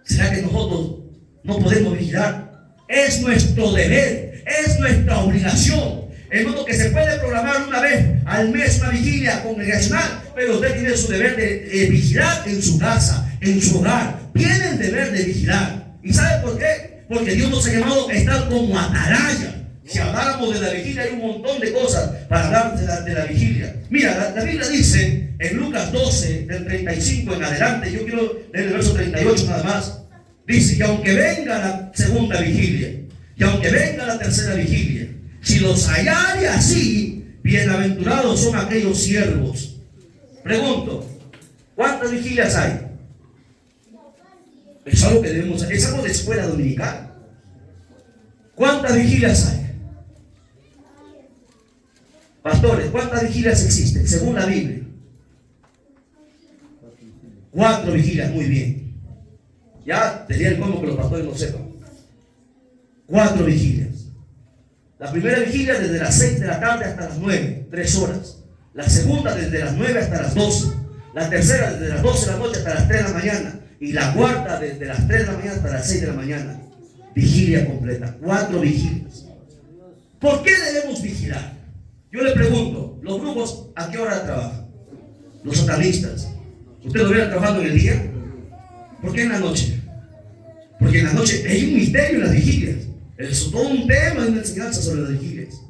¿Será que nosotros no podemos vigilar? Es nuestro deber, es nuestra obligación. En modo que se puede programar una vez al mes una vigilia congregacional, pero usted tiene su deber de vigilar en su casa, en su hogar. Tiene el deber de vigilar. ¿Y sabe por qué? Porque Dios nos ha llamado a estar como atalaya. Si habláramos de la vigilia, hay un montón de cosas para hablar de la vigilia. Mira, la Biblia dice en Lucas 12, del 35 en adelante, yo quiero leer el verso 38 nada más. Dice, y aunque venga la segunda vigilia, y aunque venga la tercera vigilia, si los hallare así, bienaventurados son aquellos siervos. Pregunto, ¿cuántas vigilias hay? Es algo que debemos hacer, es algo de escuela dominical. ¿Cuántas vigilias hay? Pastores, ¿cuántas vigilias existen? Según la Biblia. 4 vigilias, muy bien. Ya tenía el colmo que los pastores no sepan. 4 vigilias. La primera vigilia desde las 6 de la tarde hasta las 9, 3 horas. La segunda desde las 9 hasta las 12. La tercera desde las 12 de la noche hasta las 3 de la mañana. Y la cuarta desde las 3 de la mañana hasta las 6 de la mañana. Vigilia completa. 4 vigilias. ¿Por qué debemos vigilar? Yo le pregunto, ¿los grupos a qué hora trabajan? Los satanistas. ¿Usted lo viene trabajando en el día? ¿Por qué en la noche? Porque en la noche hay un misterio en las vigilias. Es todo un tema de una enseñanza sobre las vigilias.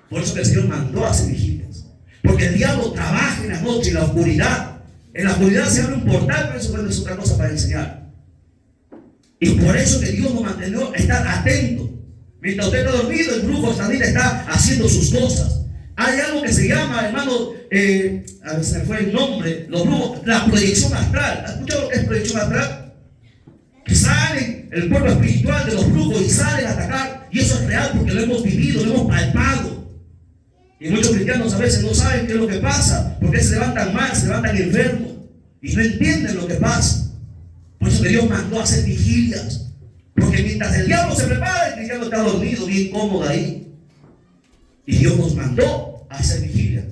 Por eso que el Señor mandó a hacer vigilias. Porque el diablo trabaja en la noche, en la oscuridad. En la oscuridad se abre un portal, pero eso no es otra cosa para enseñar. Y por eso que Dios nos mandó a estar atentos. Mientras usted está dormido, el brujo también está haciendo sus cosas. Hay algo que se llama, hermano, a ver, se me fue el nombre, los brujos, la proyección astral. ¿Has escuchado lo que es proyección astral? Que salen el cuerpo espiritual de los brujos y salen a atacar. Y eso es real porque lo hemos vivido, lo hemos palpado. Y muchos cristianos a veces no saben qué es lo que pasa, porque se levantan mal, se levantan enfermos y no entienden lo que pasa. Por eso que Dios mandó a hacer vigilias, porque mientras el diablo se prepara, el cristiano está dormido, bien cómodo ahí. Y Dios nos mandó a hacer vigilia.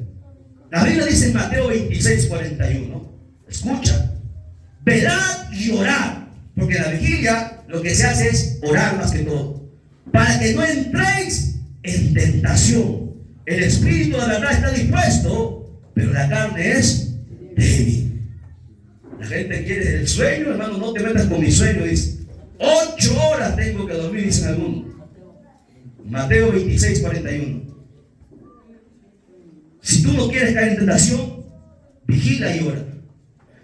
La Biblia dice en Mateo 26:41, escucha, velad y orad, porque en la vigilia lo que se hace es orar más que todo, para que no entréis en tentación. El espíritu de la verdad está dispuesto, pero la carne es débil. La gente quiere el sueño, hermano, no te metas con mi sueño, dice. 8 horas tengo que dormir, dicen algunos. Mateo 26:41. Si tú no quieres caer en tentación, vigila y ora.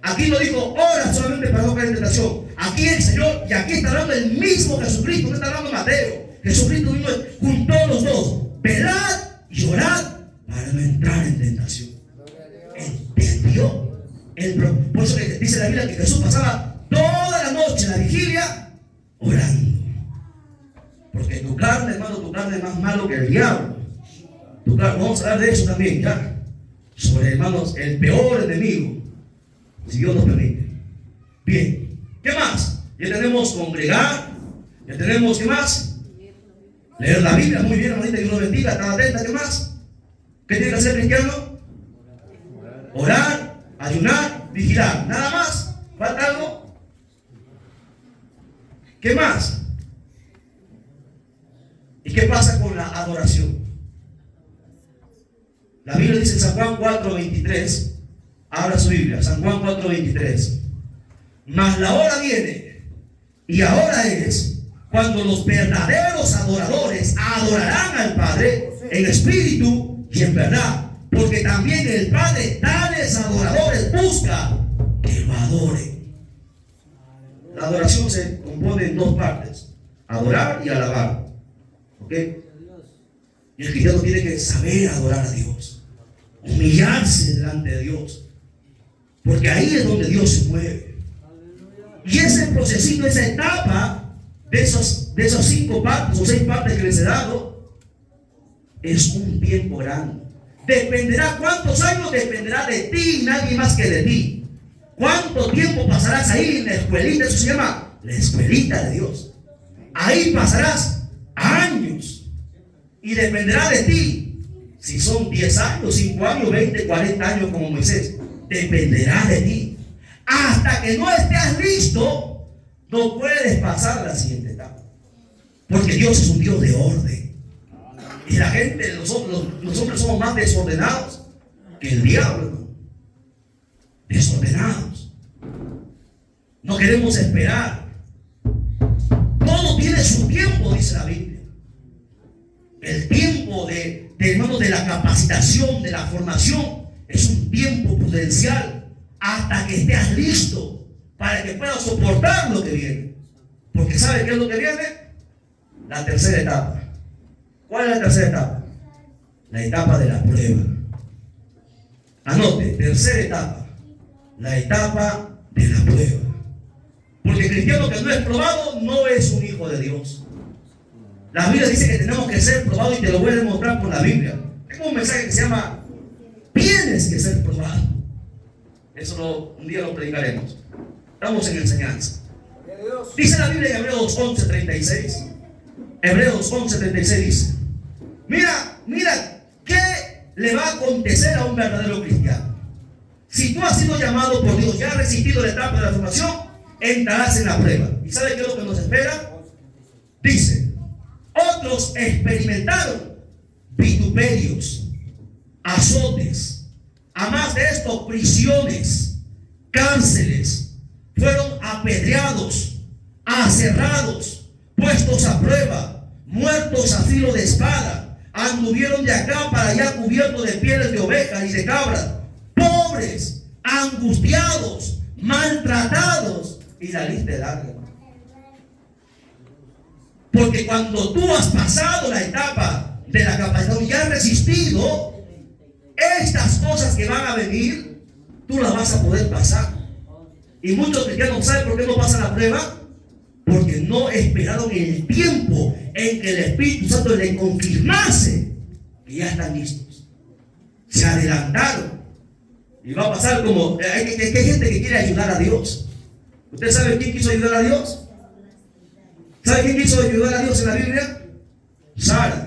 Aquí no dijo ora solamente para no caer en tentación. Aquí el Señor, y aquí está hablando el mismo Jesucristo, no está hablando Mateo. Jesucristo mismo juntó los dos. Velad y orad para no entrar en tentación. ¿Entendió? Por eso que dice la Biblia que Jesús pasaba toda la noche en la vigilia orando. Porque tu carne, hermano, tu carne es más malo que el diablo. Tu carne, vamos a hablar de eso también, ya. Sobre, hermanos, el peor enemigo, si Dios nos permite. Bien, ¿qué más? Ya tenemos congregar, ya tenemos, ¿qué más? Leer la Biblia, muy bien, hermanita, Dios nos bendiga, está atenta, ¿qué más? ¿Qué tiene que hacer el cristiano? Orar, ayunar, vigilar, nada más. ¿Falta algo? ¿Qué más? ¿Y qué pasa con la adoración? La Biblia dice en San Juan 4:23, abra su Biblia, San Juan 4:23, mas la hora viene, y ahora es, cuando los verdaderos adoradores adorarán al Padre en espíritu y en verdad, porque también el Padre tales adoradores busca que lo adoren. La adoración se compone en dos partes, adorar y alabar. ¿Ok? Y el cristiano tiene que saber adorar a Dios, humillarse delante de Dios, porque ahí es donde Dios se mueve. Y ese procesito, esa etapa de esas 5 partes o 6 partes que les he dado, es un tiempo grande. Dependerá cuántos años, dependerá de ti y nadie más que de ti. ¿Cuánto tiempo pasarás ahí en la escuelita? Eso se llama la escuelita de Dios. Ahí pasarás años y dependerá de ti. Si son 10 años, 5 años, 20, 40 años como Moisés, dependerá de ti. Hasta que no estés listo, no puedes pasar a la siguiente etapa. Porque Dios es un Dios de orden. Y la gente, los hombres somos más desordenados que el diablo. Desordenados. No queremos esperar. Todo tiene su tiempo, dice la Biblia. El tiempo hermano, de la capacitación, de la formación, es un tiempo prudencial hasta que estés listo para que puedas soportar lo que viene. Porque ¿sabe qué es lo que viene? La tercera etapa. ¿Cuál es la tercera etapa? La etapa de la prueba. Anote, tercera etapa, la etapa de la prueba. Porque el cristiano que no es probado no es un hijo de Dios. La Biblia dice que tenemos que ser probados y te lo voy a demostrar por la Biblia. Tengo un mensaje que se llama tienes que ser probado. Eso un día lo predicaremos. Estamos en enseñanza. Dice la Biblia en Hebreos 11:36. Hebreos 11:36 dice: Mira, ¿qué le va a acontecer a un verdadero cristiano? Si tú has sido llamado por Dios, ya has resistido la etapa de la formación, entrarás en la prueba. ¿Y sabe qué es lo que nos espera? Dice: otros experimentaron vituperios, azotes, a más de esto, prisiones, cárceles, fueron apedreados, aserrados, puestos a prueba, muertos a filo de espada, anduvieron de acá para allá cubiertos de pieles de ovejas y de cabras, pobres, angustiados, maltratados, y la lista es larga. Porque cuando tú has pasado la etapa de la capacitación y has resistido, estas cosas que van a venir, tú las vas a poder pasar. Y muchos cristianos, ¿saben por qué no pasan la prueba? Porque no esperaron el tiempo en que el Espíritu Santo les confirmase que ya están listos. Se adelantaron. Y va a pasar como, hay gente que quiere ayudar a Dios. ¿Usted sabe quién quiso ayudar a Dios? ¿Sabe quién quiso ayudar a Dios en la Biblia? Sara.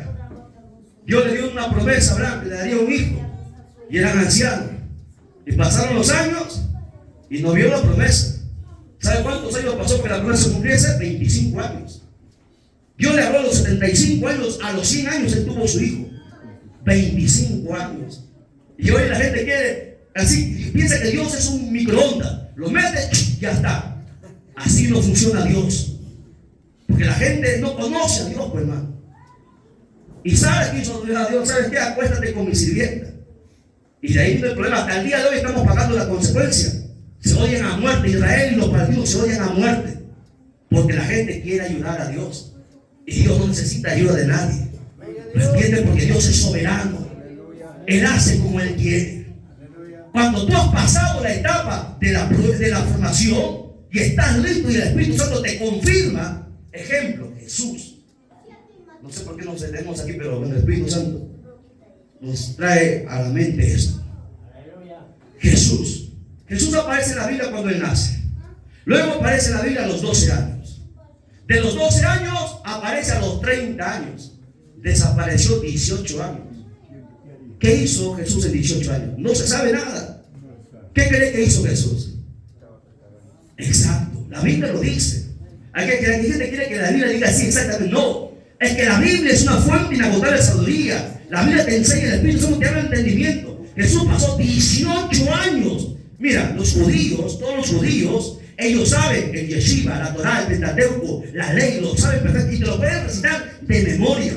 Dios le dio una promesa a Abraham, que le daría un hijo. Y eran ancianos. Y pasaron los años y no vio la promesa. ¿Sabe cuántos años pasó para que la promesa se cumpliese? 25 años. Dios le habló a los 75 años, a los 100 años él tuvo su hijo. 25 años. Y hoy la gente quiere, así, piensa que Dios es un microondas. Lo mete, ya está. Así no funciona Dios. Porque la gente no conoce a Dios, pues, hermano. Y Sara quiso ayudar a Dios. ¿Sabes qué? Acuéstate con mi sirvienta. Y de ahí viene el problema. Hasta el día de hoy estamos pagando la consecuencia. Se oyen a muerte. Israel y los partidos se oyen a muerte. Porque la gente quiere ayudar a Dios. Y Dios no necesita ayuda de nadie. ¿Lo entiendes? Porque Dios es soberano. Él hace como Él quiere. Cuando tú has pasado la etapa de la formación y estás listo y el Espíritu Santo te confirma. Ejemplo, Jesús. No sé por qué nos detenemos aquí, pero el Espíritu Santo nos trae a la mente esto. Jesús. Jesús aparece en la Biblia cuando Él nace. Luego aparece en la Biblia a los 12 años. De los 12 años aparece a los 30 años. Desapareció 18 años. ¿Qué hizo Jesús en 18 años? No se sabe nada. ¿Qué cree que hizo Jesús? Exacto, la Biblia lo dice. Hay gente que quiere que la Biblia diga así exactamente. No, es que la Biblia es una fuente inagotable de sabiduría. La Biblia te enseña, el Espíritu Santo te da el entendimiento. Jesús pasó 18 años. Mira, los judíos, todos los judíos, ellos saben el Yeshiva, la Torah, el Pentateuco, la ley, lo saben perfecto y te lo pueden recitar de memoria.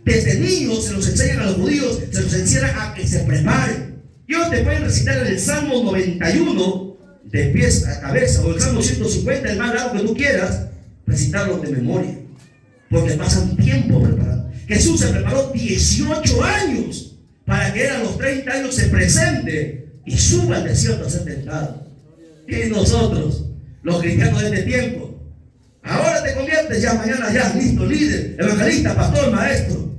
Desde niños se los enseñan a los judíos, se los enseñan a que se preparen. Ellos te pueden recitar el Salmo 91 de pies a cabeza, o el Salmo 150, el más largo que tú quieras, recitarlo de memoria, porque pasan tiempo preparando. Jesús se preparó 18 años para que él a los 30 años se presente y suba al desierto a ser tentado. Y nosotros, los cristianos de este tiempo, ahora te conviertes, ya mañana ya, listo, líder, evangelista, pastor, maestro.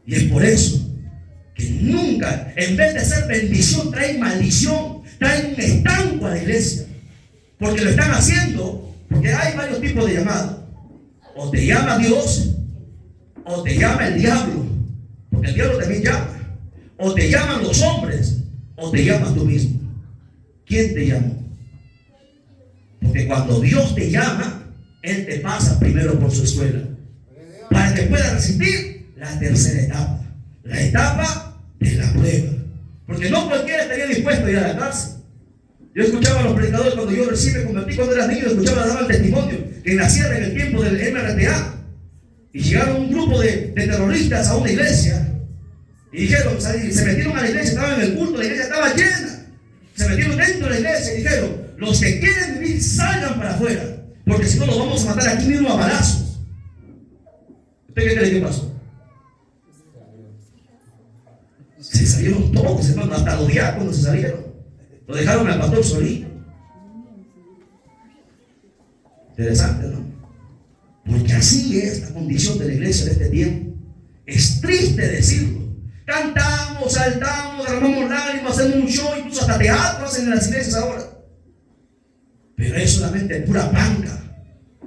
Y es por eso que nunca, en vez de ser bendición, traen maldición, traen un estanco a la iglesia. Porque lo están haciendo, porque hay varios tipos de llamadas. O te llama Dios, o te llama el diablo, porque el diablo también llama. O te llaman los hombres, o te llamas tú mismo. ¿Quién te llamó? Porque cuando Dios te llama, Él te pasa primero por su escuela, para que puedas resistir la tercera etapa, la etapa de la prueba. Porque no cualquiera estaría dispuesto a ir a la cárcel. Yo escuchaba a los predicadores cuando yo recién me convertí, cuando era niño, escuchaba dar el testimonio que nacía en el tiempo del MRTA. Y llegaron un grupo de terroristas a una iglesia y dijeron, se metieron a la iglesia, estaban en el culto, la iglesia estaba llena. Se metieron dentro de la iglesia y dijeron, los que quieren vivir salgan para afuera, porque si no los vamos a matar aquí mismo a balazos. ¿Usted qué cree que pasó? Se salieron todos, hermano, hasta los diáconos se salieron. Lo dejaron al pastor solito. Interesante, ¿no? Porque así es la condición de la iglesia de este tiempo. Es triste decirlo. Cantamos, saltamos, derramamos lágrimas, hacemos un show, incluso hasta teatro hacen en las iglesias ahora. Pero es solamente pura panca.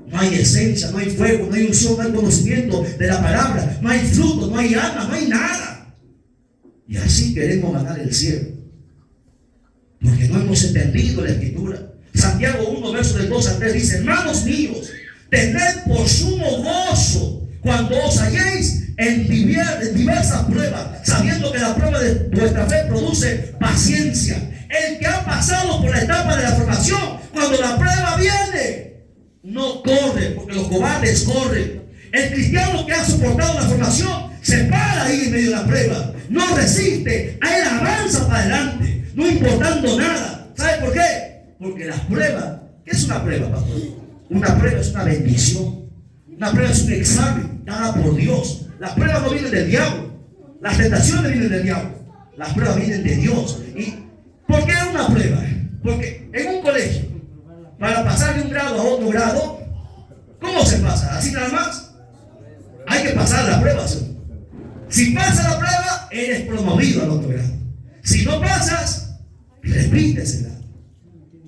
No hay esencia, no hay fuego, no hay unción, no hay conocimiento de la palabra, no hay fruto, no hay alma, no hay nada. Y así queremos ganar el cielo, porque no hemos entendido la escritura. Santiago 1, verso del 2 al 3 dice: hermanos míos, tened por sumo gozo cuando os halléis en diversas pruebas, sabiendo que la prueba de vuestra fe produce paciencia. El que ha pasado por la etapa de la formación, cuando la prueba viene, no corre, porque los cobardes corren. El cristiano que ha soportado la formación se para ahí en medio de la prueba, no resiste, él avanza para adelante, no importando nada. ¿Sabe por qué? Porque las pruebas, ¿qué es una prueba, pastor? Una prueba es una bendición. Una prueba es un examen dada por Dios. Las pruebas no vienen del diablo. Las tentaciones vienen del diablo. Las pruebas vienen de Dios. ¿Y por qué es una prueba? Porque en un colegio, para pasar de un grado a otro grado, ¿cómo se pasa? ¿Así nada más? Hay que pasar la prueba, ¿sí? Si pasas la prueba, eres promovido al otro grado. Si no pasas, repites el grado.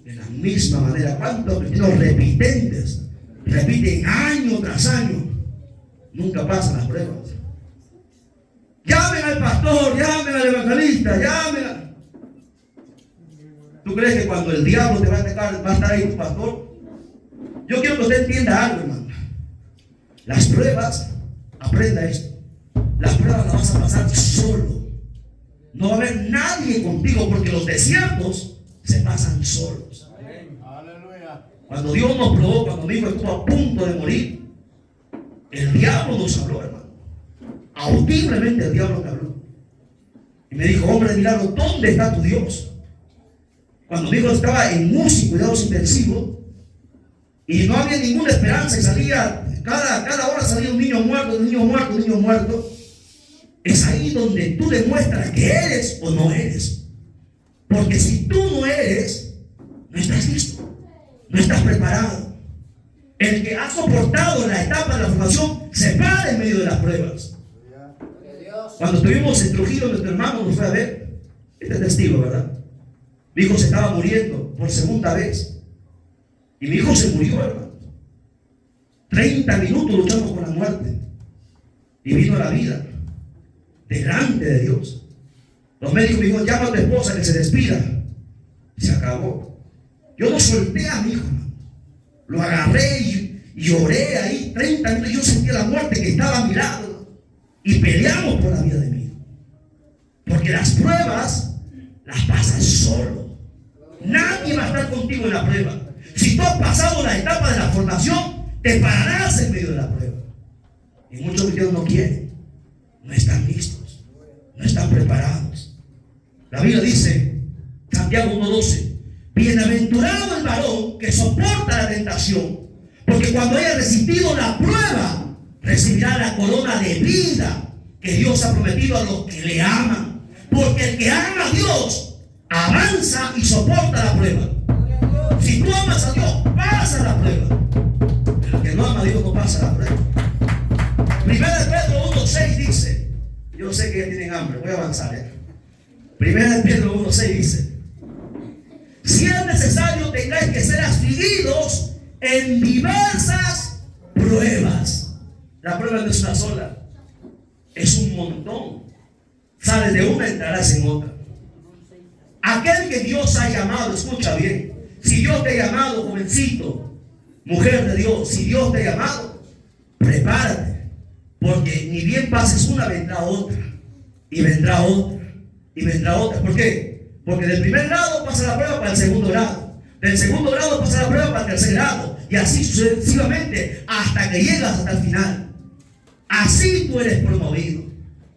De la misma manera, ¿cuántos cristianos repitentes repiten año tras año? Nunca pasan las pruebas. Llamen al pastor, llamen al evangelista, llamen a... ¿Tú crees que cuando el diablo te va a atacar va a estar ahí tu pastor? Yo quiero que usted entienda algo, hermano. Las pruebas, aprenda esto. Las pruebas las vas a pasar solo. No va a haber nadie contigo, porque los desiertos se pasan solos. Cuando Dios nos probó, cuando mi hijo estuvo a punto de morir, el diablo nos habló, hermano. Audiblemente el diablo me habló. Y me dijo: hombre de milagro, ¿dónde está tu Dios? Cuando mi hijo estaba en UCI, cuidados intensivos, y no había ninguna esperanza, y salía, cada hora salía un niño muerto, un niño muerto, un niño muerto. Es ahí donde tú demuestras que eres o no eres. Porque si tú no eres, no estás listo, no estás preparado. El que ha soportado la etapa de la formación se para en medio de las pruebas. Cuando estuvimos en Trujillo, nuestro hermano nos fue a ver. Este es testigo, ¿verdad? Mi hijo se estaba muriendo por segunda vez. Y mi hijo se murió, hermano. 30 minutos luchando con la muerte. Y vino la vida delante de Dios. Los médicos me dijeron: llama a tu esposa que se despida. Se acabó. Yo lo solté a mi hijo, hermano. Lo agarré y lloré ahí 30 minutos. Yo sentía la muerte que estaba a mi lado. Y peleamos por la vida de mi hijo. Porque las pruebas las pasas solo. Nadie va a estar contigo en la prueba. Si tú has pasado la etapa de la formación, te pararás en medio de la prueba. Y muchos cristianos no quieren. No están listos. No están preparados. La Biblia dice, Santiago 1:12: bienaventurado el varón que soporta la tentación, porque cuando haya resistido la prueba, recibirá la corona de vida que Dios ha prometido a los que le aman. Porque el que ama a Dios avanza y soporta la prueba. Si tú amas a Dios, pasa la prueba. Pero el que no ama a Dios no pasa la prueba. Primera de Pedro 1:6 dice, yo sé que ya tienen hambre, voy a avanzar. Primera de Pedro 1:6 dice: si es necesario, tengáis que ser afligidos en diversas pruebas. La prueba no es una sola, es un montón. Sales de una, entrarás en otra. Aquel que Dios ha llamado, escucha bien. Si Dios te ha llamado, jovencito, mujer de Dios, si Dios te ha llamado, prepárate. Porque ni bien pases una, vendrá otra. Y vendrá otra. Y vendrá otra. ¿Por qué? Porque del primer grado pasa la prueba para el segundo grado. Del segundo grado pasa la prueba para el tercer grado. Y así sucesivamente hasta que llegas hasta el final. Así tú eres promovido.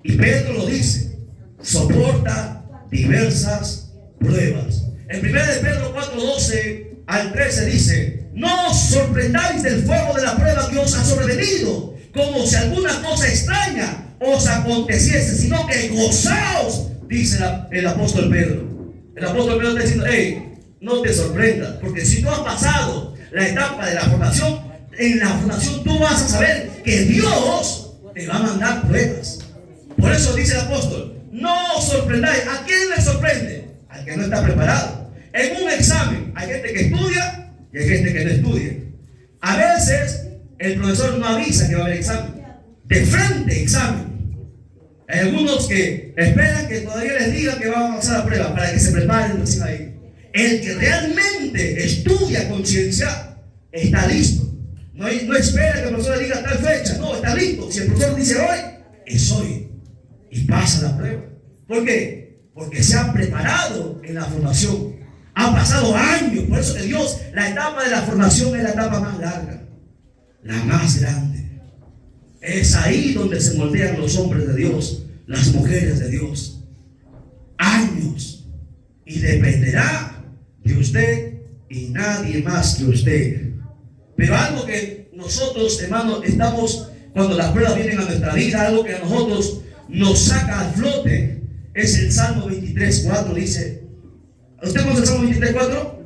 Y Pedro lo dice: soporta diversas pruebas. En 1 de Pedro 4:12 al 13 dice: no os sorprendáis del fuego de la prueba que os ha sobrevenido, como si alguna cosa extraña os aconteciese, sino que gozaos, dice el apóstol Pedro. El apóstol Pedro está diciendo: hey, no te sorprendas, porque si tú has pasado la etapa de la formación, en la formación tú vas a saber que Dios te va a mandar pruebas. Por eso dice el apóstol: no os sorprendáis. ¿A quién le sorprende? Al que no está preparado. En un examen hay gente que estudia y hay gente que no estudia. A veces el profesor no avisa que va a haber examen. De frente examen. Hay algunos que esperan que todavía les digan que van a pasar la prueba para que se preparen recién ahí. El que realmente estudia con ciencia está listo. No espera que el profesor le diga tal fecha. No, está listo. Si el profesor dice hoy, es hoy. Y pasa la prueba. ¿Por qué? Porque se ha preparado en la formación. Han pasado años. Por eso que Dios, la etapa de la formación es la etapa más larga, la más grande. Es ahí donde se moldean los hombres de Dios, las mujeres de Dios. Años. Y dependerá de usted y nadie más que usted. Pero algo que nosotros, hermano, estamos, cuando las pruebas vienen a nuestra vida, algo que a nosotros nos saca a flote, es el Salmo 23:4. Dice, ¿usted conoce el Salmo 23:4?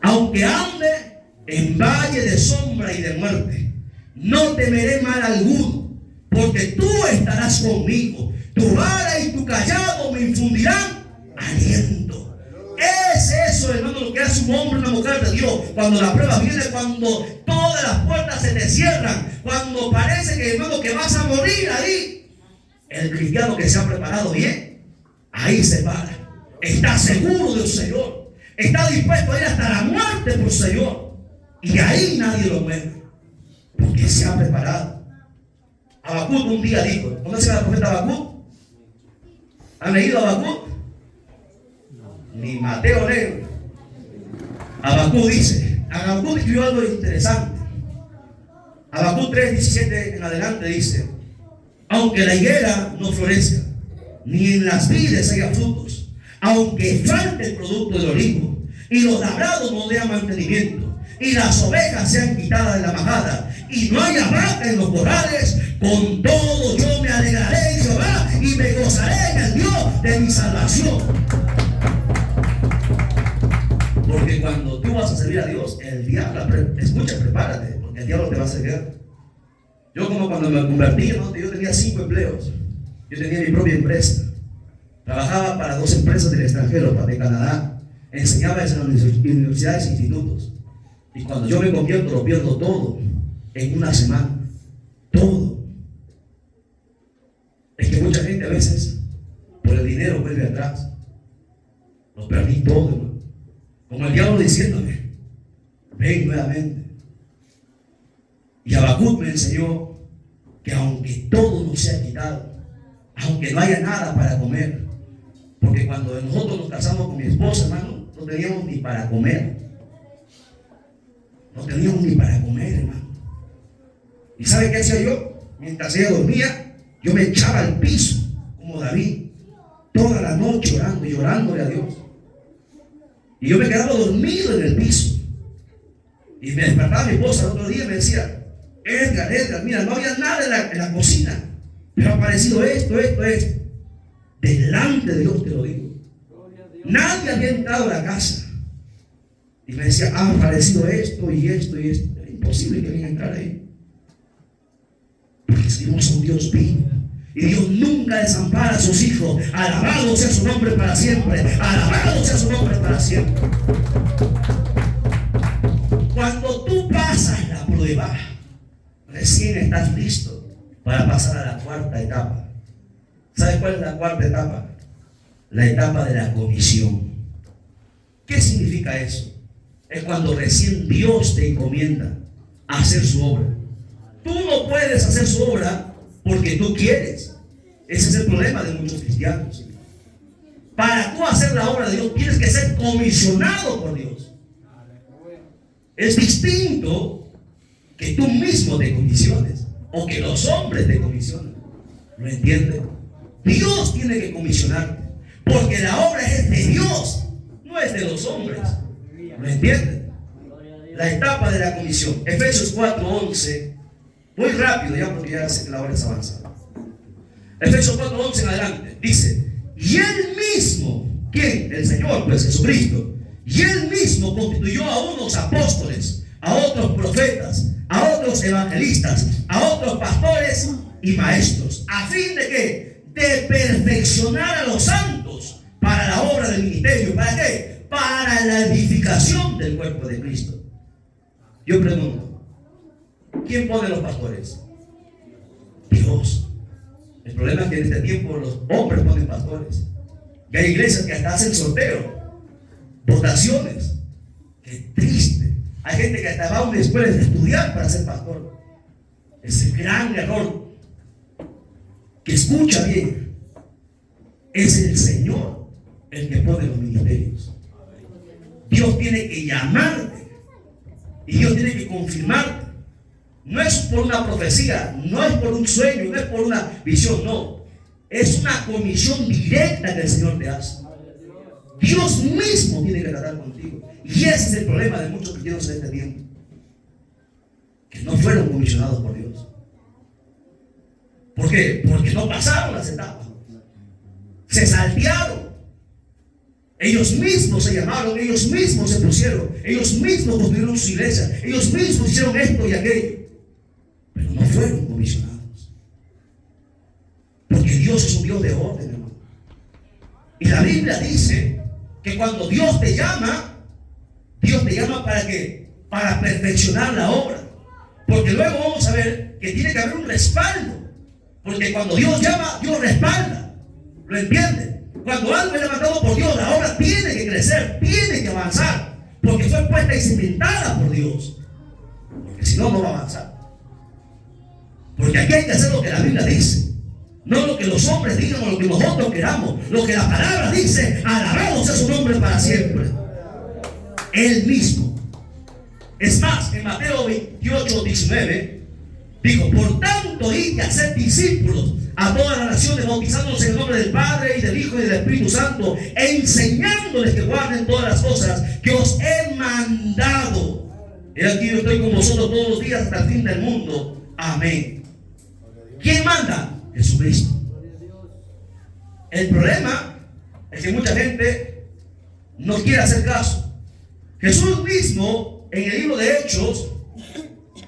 Aunque ande en valle de sombra y de muerte, no temeré mal alguno, porque tú estarás conmigo. Tu vara y tu cayado me infundirán aliento. Es eso, hermano, lo que hace un hombre, una mujer de Dios. Cuando la prueba viene, cuando todas las puertas se te cierran, cuando parece que, hermano, que vas a morir ahí, el cristiano que se ha preparado bien, ahí se para. Está seguro del Señor. Está dispuesto a ir hasta la muerte por el Señor. Y ahí nadie lo mueve, porque se ha preparado. Habacuc un día dijo, ¿conocen al profeta Habacuc? ¿Han leído a Habacuc? Ni Mateo lee. Habacuc dice, Habacuc escribió algo interesante. Habacuc 3:17 en adelante dice, aunque la higuera no florezca, ni en las vides haya frutos, aunque falte el producto del olivo, y los labrados no den mantenimiento, y las ovejas sean quitadas de la majada, y no haya vaca en los corrales, con todo yo me alegraré en Jehová, y me gozaré en el Dios de mi salvación. Porque cuando tú vas a servir a Dios, el diablo, escucha, prepárate, porque el diablo te va a hacer guerra. Yo, como cuando me convertí, ¿no? Yo tenía 5 empleos. Yo tenía mi propia empresa. Trabajaba para 2 empresas del extranjero, de Canadá. Enseñaba en las universidades e institutos. Y cuando yo me convierto, lo pierdo todo en una semana. Todo. Es que mucha gente a veces, por el dinero, vuelve atrás. Lo perdí todo, hermano. Como el diablo diciéndome, ven nuevamente. Y Habacuc me enseñó que aunque todo nos sea quitado, aunque no haya nada para comer, porque cuando nosotros nos casamos con mi esposa, hermano, no teníamos ni para comer. No teníamos ni para comer, hermano. ¿Y sabe qué hacía yo? Mientras ella dormía, yo me echaba al piso, como David, toda la noche orando y llorándole a Dios. Y yo me quedaba dormido en el piso. Y me despertaba mi esposa el otro día y me decía, Edgar, mira, no había nada en la cocina, pero ha aparecido esto. Delante de Dios te lo digo. Nadie había entrado a la casa. Y me decía, ha aparecido esto y esto. Era imposible que venga a entrar ahí. Porque servimos a un Dios vivo. Y Dios nunca desampara a sus hijos. Alabado sea su nombre para siempre. Alabado sea su nombre para siempre. Cuando tú pasas la prueba, recién estás listo para pasar a la 4ª etapa. ¿Sabes cuál es la 4ª etapa? La etapa de la comisión. ¿Qué significa eso? Es cuando recién Dios te encomienda a hacer su obra. Tú no puedes hacer su obra porque tú quieres. Ese es el problema de muchos cristianos. Para tú hacer la obra de Dios tienes que ser comisionado por Dios. Es distinto que tú mismo te comisiones o que los hombres te comisionen. ¿Lo entiendes? Dios tiene que comisionarte, porque la obra es de Dios, no es de los hombres. ¿Lo entiendes? La etapa de la comisión. Efesios 4:11. Muy rápido ya, porque ya sé que la hora es avanzada. Efesios 4:11 en adelante dice, y Él mismo, ¿quién? El Señor, pues Jesucristo. Y Él mismo constituyó a unos apóstoles, a otros profetas, a otros evangelistas, a otros pastores y maestros, a fin de ¿qué? De perfeccionar a los santos para la obra del ministerio. ¿Para qué? Para la edificación del cuerpo de Cristo. Yo pregunto, ¿quién pone los pastores? Dios. El problema es que en este tiempo los hombres ponen pastores. Y hay iglesias que hasta hacen sorteo, votaciones. Qué triste. Hay gente que hasta va a una escuela de estudiar para ser pastor. Es el gran error. Que escucha bien, es el Señor el que pone los ministerios. Dios tiene que llamarte y Dios tiene que confirmarte. No es por una profecía, no es por un sueño, no es por una visión, no. Es una comisión directa que el Señor te hace. Dios mismo tiene que tratar contigo. Y ese es el problema de muchos cristianos en este tiempo. que no fueron comisionados por Dios. ¿Por qué? Porque no pasaron las etapas. Se saltearon. Ellos mismos se llamaron, ellos mismos se pusieron, ellos mismos construyeron su iglesia, ellos mismos hicieron esto y aquello, pero no fueron comisionados. Porque Dios es un Dios de orden, hermano. Y la Biblia dice que cuando Dios te llama ¿para qué? Para perfeccionar la obra. Porque luego vamos a ver que tiene que haber un respaldo. Porque cuando Dios llama, Dios respalda. ¿Lo entiende? Cuando algo es levantado por Dios, la obra tiene que crecer, tiene que avanzar. Porque fue puesta y cimentada por Dios. Porque si no, no va a avanzar. Porque aquí hay que hacer lo que la Biblia dice. No lo que los hombres digan o lo que nosotros queramos. Lo que la palabra dice, alabado sea su nombre para siempre. Él mismo. Es más, en Mateo 28, 19, dijo: por tanto, id y haced discípulos a todas las naciones, bautizándolos en el nombre del Padre y del Hijo y del Espíritu Santo, e enseñándoles que guarden todas las cosas que os he mandado. He aquí, yo estoy con vosotros todos los días hasta el fin del mundo. Amén. ¿Quién manda? Jesucristo. El problema es que mucha gente no quiere hacer caso. Jesús mismo, en el libro de Hechos,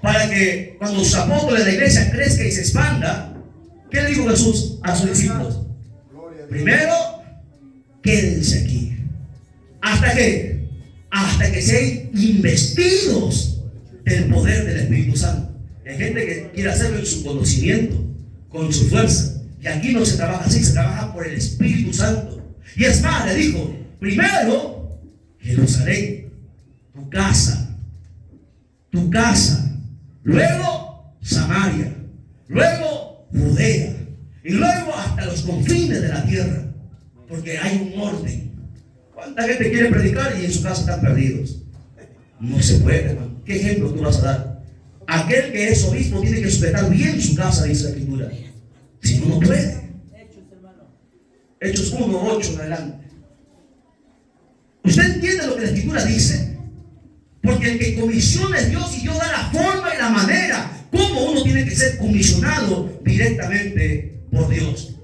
para que cuando sus apóstoles de la iglesia crezca y se expanda, ¿qué le dijo Jesús a sus discípulos? Primero, quédense aquí. ¿Hasta qué? Hasta que sean investidos del poder del Espíritu Santo. Hay gente que quiere hacerlo en su conocimiento, con su fuerza. Y aquí no se trabaja así, se trabaja por el Espíritu Santo. Y es más, le dijo: primero, Jerusalén, tu casa, luego Samaria, luego Judea, y luego hasta los confines de la tierra, porque hay un orden. ¿Cuánta gente quiere predicar y en su casa están perdidos? No se puede, hermano. ¿Qué ejemplo tú vas a dar? Aquel que es obispo tiene que sujetar bien su casa, dice la Escritura. Si no, no puede. Hechos 1, 8 en adelante. ¿Usted entiende lo que la Escritura dice? Porque el que comisiona es Dios, y Dios da la forma y la manera como uno tiene que ser comisionado directamente por Dios.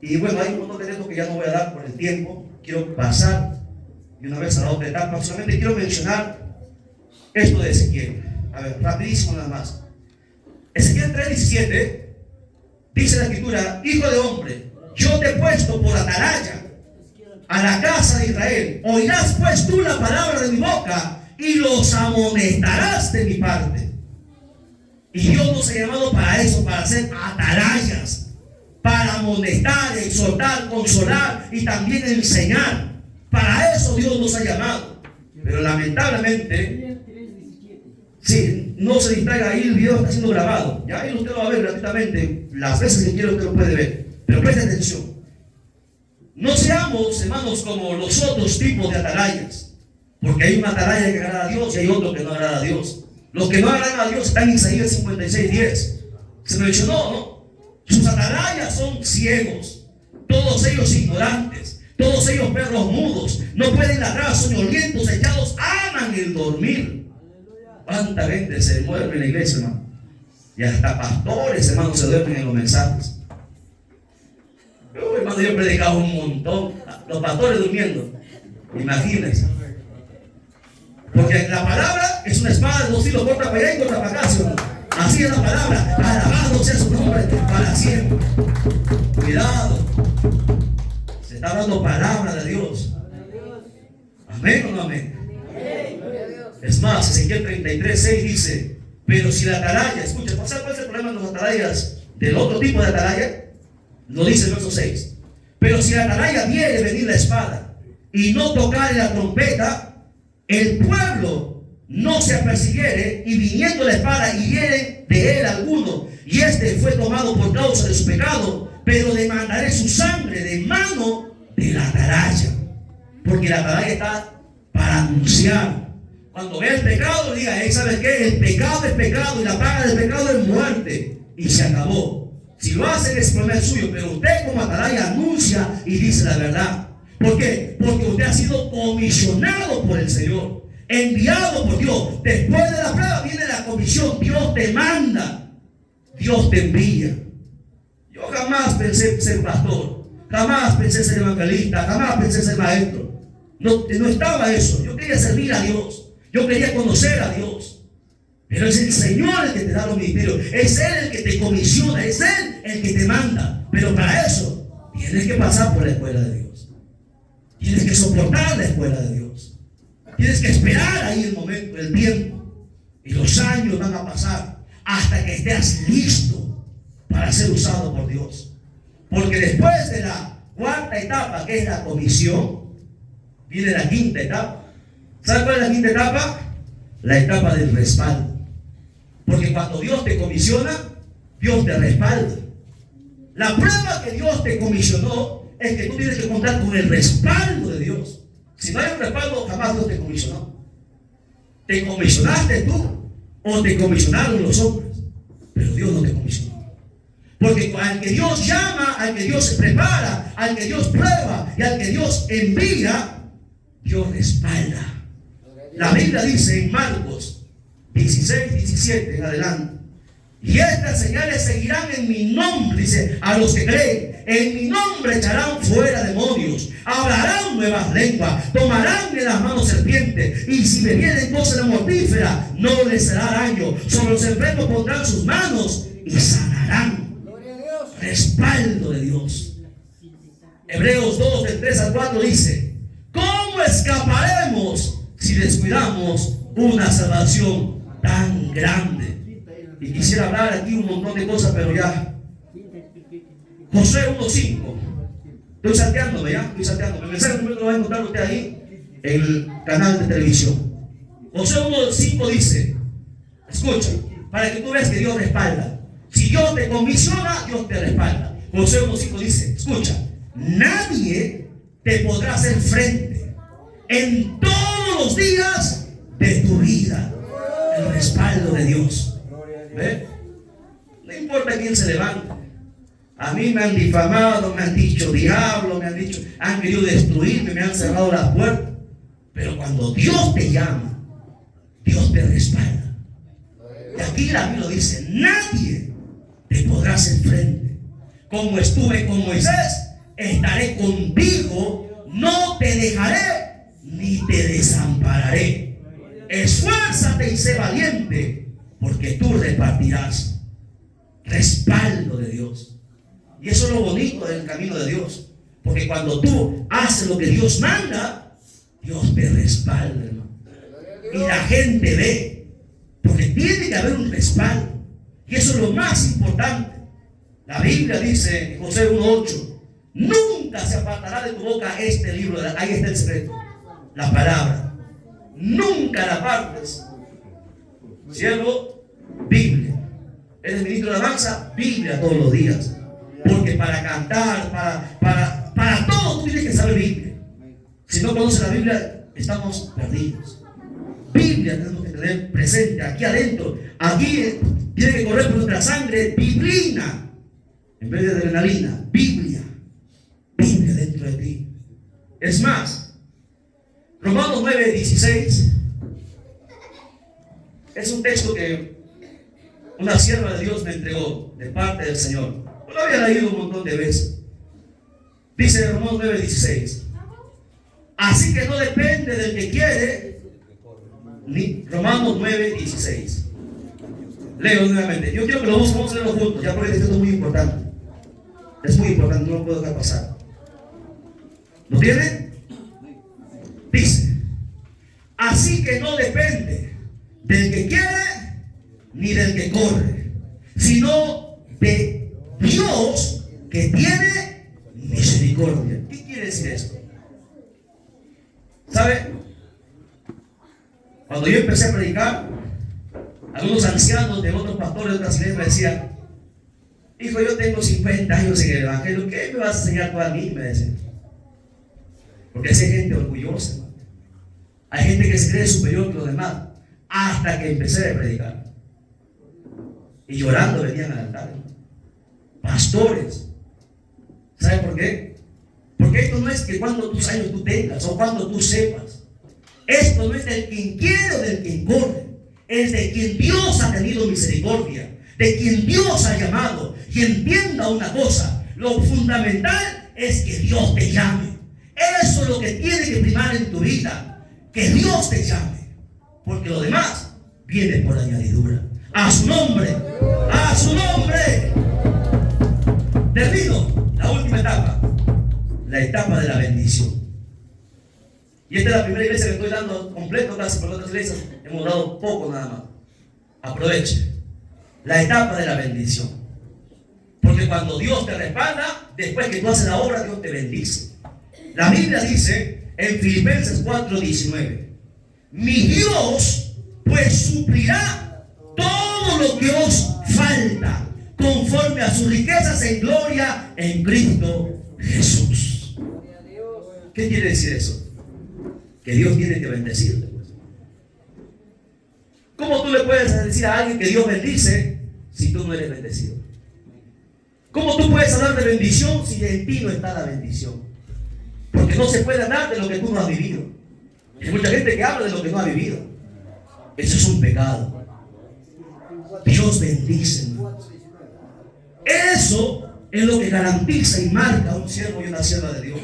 Y bueno, hay un montón de datos que ya no voy a dar por el tiempo. Quiero pasar de una vez a la otra etapa. Solamente quiero mencionar esto de Ezequiel. A ver, rapidísimo nada más. Ezequiel 3:17 dice la Escritura: hijo de hombre, yo te he puesto por atalaya a la casa de Israel. Oirás pues tú la palabra de mi boca y los amonestarás de mi parte. Y Dios nos ha llamado para eso, para ser atalayas, para amonestar, exhortar, consolar y también enseñar. Para eso Dios nos ha llamado. Pero lamentablemente, sí, no se distraiga, ahí el video está siendo grabado. Ya ahí usted lo va a ver gratuitamente las veces que quiera, usted lo puede ver. Pero preste atención. No seamos, hermanos, como los otros tipos de atalayas. Porque hay una atalaya que agrada a Dios y hay otro que no agrada a Dios. Los que no agradan a Dios están en Isaías 56:10. Se mencionó, ¿no? Sus atalayas son ciegos, todos ellos ignorantes, todos ellos perros mudos, no pueden ladrar, soñolientos, echados, aman el dormir. ¿Cuánta gente se duerme en la iglesia, hermano? Y hasta pastores, hermanos, se duermen en los mensajes. Hermano, yo he predicado un montón. Los pastores durmiendo. Imagínense. Porque la palabra es una espada de dos filos, corta para allá y corta para acá, ¿sí? Así es la palabra. Alabado sea su nombre para siempre. Cuidado. Se está hablando palabra de Dios. Amén o no amén. Es más, Ezequiel 33:6 dice: pero si la atalaya, escucha, ¿sabes cuál es el problema de los atalayas del otro tipo de atalaya? Lo dice el verso 6. Pero si la atalaya viere venir la espada y no tocare la trompeta, el pueblo no se apercibiere, y viniendo la espada hiriere de él alguno, y este fue tomado por causa de su pecado, pero demandaré su sangre de mano de la atalaya. Porque la atalaya está para anunciar. Cuando ve el pecado, diga: ¿sabes qué? El pecado es pecado y la paga del pecado es muerte. Y se acabó. Si lo hacen es problema suyo, pero usted como atalaya anuncia y dice la verdad. ¿Por qué? Porque usted ha sido comisionado por el Señor. enviado por Dios. Después de la prueba viene la comisión. Dios te manda, Dios te envía. Yo jamás pensé ser pastor, jamás pensé ser evangelista, jamás pensé ser maestro. No estaba eso. Yo quería servir a Dios, yo quería conocer a Dios. Pero es el Señor el que te da los ministerios, es Él el que te comisiona, es Él el que te manda. Pero para eso tienes que pasar por la escuela de Dios, tienes que soportar la escuela de Dios, tienes que esperar ahí el momento, el tiempo, y los años van a pasar hasta que estés listo para ser usado por Dios. Porque después de la cuarta etapa, que es la comisión, viene la quinta etapa. ¿Sabe cuál es la quinta etapa? La etapa del respaldo. Porque cuando Dios te comisiona, Dios te respalda. La prueba que Dios te comisionó es que tú tienes que contar con el respaldo de Dios. Si no hay un respaldo, jamás Dios te comisionó. ¿Te comisionaste tú o te comisionaron los hombres? Pero Dios no te comisionó. Porque al que Dios llama, al que Dios se prepara, al que Dios prueba y al que Dios envía, Dios respalda. La Biblia dice en Marcos 16, 17 en adelante: y estas señales seguirán en mi nombre, dice, a los que creen. En mi nombre echarán fuera demonios, hablarán nuevas lenguas, tomarán en las manos serpientes, y si bebieren cosa mortífera, no les será daño. Sobre los enfermos pondrán sus manos y sanarán. Respaldo de Dios. Hebreos 2, del 3 al 4 dice: ¿cómo escaparemos si descuidamos una salvación tan grande? Y quisiera hablar aquí un montón de cosas, pero ya. Josué 1:5. Estoy salteándome ya, estoy salteándome. El mensaje lo va a encontrar usted ahí en el canal de televisión. Josué 1:5 dice, escucha, para que tú veas que Dios respalda. Si Dios te comisiona, Dios te respalda. Josué 1:5 dice, escucha, nadie te podrá hacer frente en todos los días de tu vida. El respaldo de Dios. ¿Ve? No importa quién se levante. A mí me han difamado, me han dicho diablo, me han dicho, han querido destruirme, me han cerrado las puertas. Pero cuando Dios te llama, Dios te respalda. Y aquí la Biblia dice, nadie te podrá hacer frente. Como estuve con Moisés, estaré contigo, no te dejaré ni te desampararé. Esfuérzate y sé valiente, porque tú repartirás. Respaldo de Dios. Y eso es lo bonito del camino de Dios. Porque cuando tú haces lo que Dios manda, Dios te respalda, hermano. Y la gente ve. Porque tiene que haber un respaldo. Y eso es lo más importante. La Biblia dice en Josué 1:8: nunca se apartará de tu boca este libro. Ahí está el secreto. La palabra. Nunca la apartes. Siervo, Biblia. Eres ministro de alabanza, Biblia todos los días. Porque para cantar, para todo, tú tienes que saber Biblia. Si no conoces la Biblia, estamos perdidos. Biblia tenemos que tener presente aquí adentro. Aquí tiene que correr por nuestra sangre biblina en vez de adrenalina. Biblia. Biblia dentro de ti. Es más, Romanos 9:16 es un texto que una sierva de Dios me entregó de parte del Señor. Lo había leído un montón de veces. Dice Romanos 9:16: así que no depende del que quiere. Romanos 9:16. Leo nuevamente. Yo quiero que lo vamos a leerlo juntos, ya porque esto es muy importante. Es muy importante, no lo puedo dejar pasar. ¿Lo tienen? Dice: así que no depende del que quiere ni del que corre, sino de Dios que tiene misericordia. ¿Qué quiere decir esto? ¿Sabe? Cuando yo empecé a predicar, algunos ancianos de otros pastores de otras iglesias me decían: hijo, yo tengo 50 años en el evangelio, ¿qué me vas a enseñar tú a mí? Me decían. Porque hay gente orgullosa, hermano. Hay gente que se cree superior que los demás. Hasta que empecé a predicar, y llorando venían al altar, hermano. Pastores. ¿Sabe por qué? Porque esto no es que cuántos años tú tengas o cuánto tú sepas. Esto no es del quien quiere o del quien corre. Es de quien Dios ha tenido misericordia, de quien Dios ha llamado. Y entienda una cosa, lo fundamental es que Dios te llame. Eso es lo que tiene que primar en tu vida, que Dios te llame, porque lo demás viene por añadidura. A su nombre, a su nombre. Termino la última etapa, la etapa de la bendición. Y esta es la primera iglesia que estoy dando completo, casi, por otras iglesias hemos dado poco nada más. Aproveche la etapa de la bendición, porque cuando Dios te respalda, después que tú haces la obra, Dios te bendice. La Biblia dice en Filipenses 4:19: mi Dios pues suplirá todo lo que os falta conforme a sus riquezas en gloria en Cristo Jesús. ¿Qué quiere decir eso? Que Dios tiene que bendecirte. ¿Cómo tú le puedes decir a alguien que Dios bendice si tú no eres bendecido? ¿Cómo tú puedes hablar de bendición si en ti no está la bendición? Porque no se puede hablar de lo que tú no has vivido. Hay mucha gente que habla de lo que no ha vivido. Eso es un pecado. Dios bendice, hermano. Eso es lo que garantiza y marca a un siervo y una sierva de Dios.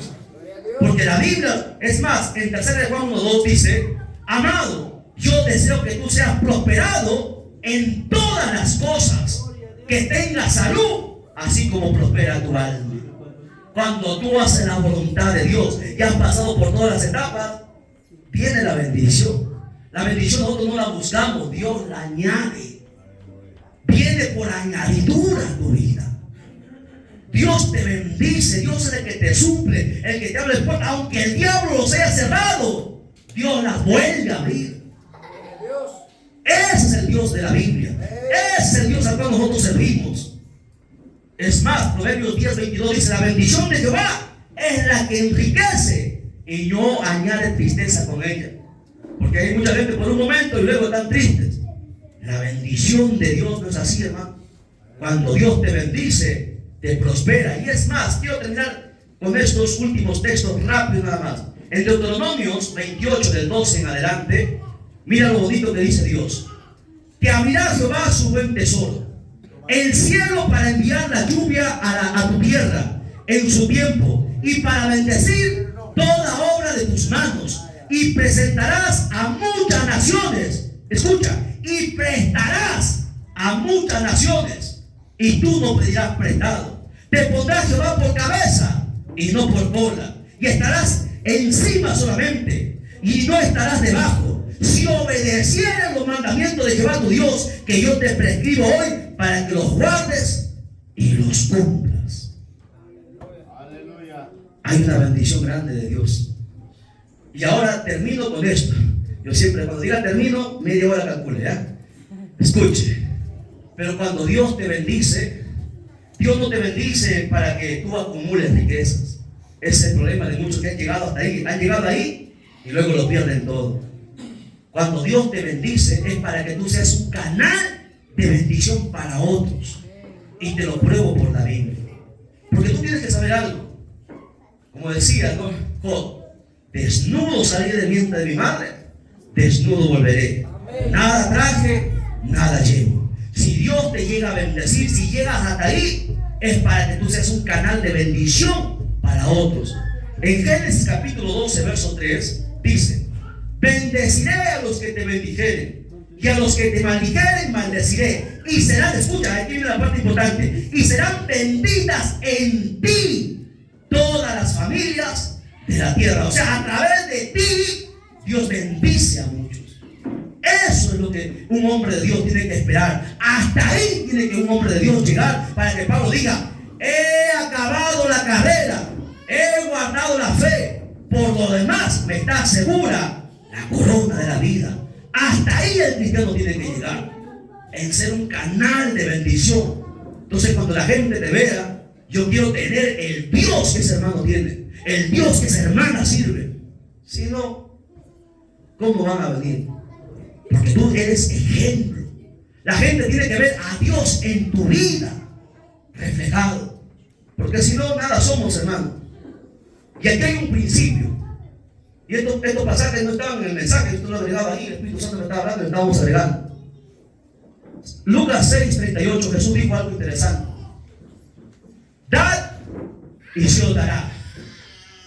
Porque la Biblia, es más, en 3 de Juan 1:2 dice: amado, yo deseo que tú seas prosperado en todas las cosas, que tengas salud, así como prospera tu alma. Cuando tú haces la voluntad de Dios y has pasado por todas las etapas, viene la bendición. La bendición nosotros no la buscamos, Dios la añade. Viene por añadidura a tu vida. Dios te bendice, Dios es el que te suple, el que te abre puertas. Aunque el diablo los haya cerrado, Dios las vuelve a abrir. Ese es el Dios de la Biblia. Ese es el Dios al cual nosotros servimos. Es más, Proverbios 10:22 dice: la bendición de Jehová es la que enriquece y no añade tristeza con ella. Porque hay mucha gente por un momento y luego están tristes. La bendición de Dios no es así, hermano. Cuando Dios te bendice, te prospera. Y es más, quiero terminar con estos últimos textos rápido nada más. En Deuteronomios 28 del 12 en adelante, mira lo bonito que dice Dios: que abrirá Jehová su buen tesoro, el cielo para enviar la lluvia a tu tierra en su tiempo, y para bendecir toda obra de tus manos, y presentarás a muchas naciones. Escucha, y prestarás a muchas naciones, y tú no pedirás prestado. Te pondrá Jehová por cabeza y no por cola, y estarás encima solamente y no estarás debajo, si obedecieres los mandamientos de Jehová tu Dios, que yo te prescribo hoy, para que los guardes y los cumplas. Hay una bendición grande de Dios. Y ahora termino con esto. Yo siempre, cuando diga termino, media hora calcule, ¿ya? Escuche. Pero cuando Dios te bendice, Dios no te bendice para que tú acumules riquezas. Ese es el problema de muchos que han llegado hasta ahí. Han llegado ahí y luego lo pierden todo. Cuando Dios te bendice es para que tú seas un canal de bendición para otros. Y te lo pruebo por la Biblia. Porque tú tienes que saber algo. Como decía, ¿no? Job: desnudo salí del vientre de mi madre, desnudo volveré. Nada traje, nada llevo. Si Dios te llega a bendecir, si llegas hasta ahí, es para que tú seas un canal de bendición para otros. En Génesis capítulo 12, verso 3, dice: bendeciré a los que te bendijeren, y a los que te maldijeren maldeciré. Y serán, escucha, aquí viene la parte importante, y serán benditas en ti todas las familias de la tierra. O sea, a través de ti, Dios bendice a muchos. Eso es lo que un hombre de Dios tiene que esperar. Hasta ahí tiene que un hombre de Dios llegar, para que Pablo diga: he acabado la carrera, he guardado la fe, por lo demás me está segura la corona de la vida. Hasta ahí el cristiano tiene que llegar, en ser un canal de bendición. Entonces, cuando la gente te vea, yo quiero tener el Dios que ese hermano tiene, el Dios que esa hermana sirve. Si no, ¿cómo van a venir? Porque tú eres ejemplo. La gente tiene que ver a Dios en tu vida reflejado. Porque si no, nada somos, hermano. Y aquí hay un principio. Y estos pasajes no estaban en el mensaje, esto lo agregaba ahí, el Espíritu Santo me estaba hablando y estábamos agregando. Lucas 6:38, Jesús dijo algo interesante. Dad y se os dará.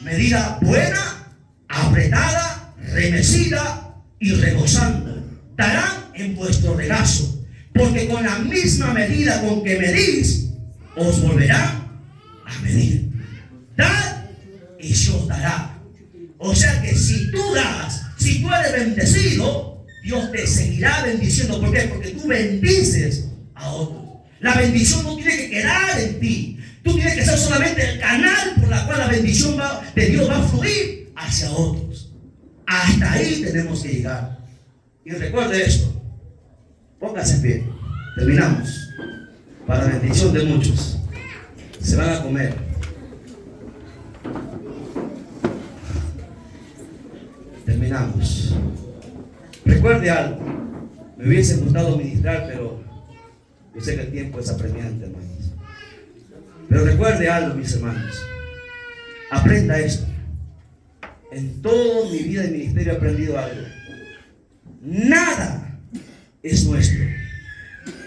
Medida buena, apretada, remecida y rebosando. Darán en vuestro regazo, porque con la misma medida con que medís, os volverán a medir. Dad y se os dará. O sea que si tú das, si tú eres bendecido, Dios te seguirá bendiciendo. ¿Por qué? Porque tú bendices a otros. La bendición no tiene que quedar en ti. Tú tienes que ser solamente el canal por la cual la bendición de Dios va a fluir hacia otros. Hasta ahí tenemos que llegar. Y recuerde esto. Póngase en pie. Terminamos. Para bendición de muchos. Se van a comer. Terminamos. Recuerde algo. Me hubiese gustado ministrar, pero yo sé que el tiempo es apremiante, hermanos. Pero recuerde algo, mis hermanos. Aprenda esto. En toda mi vida de ministerio he aprendido algo. Nada es nuestro.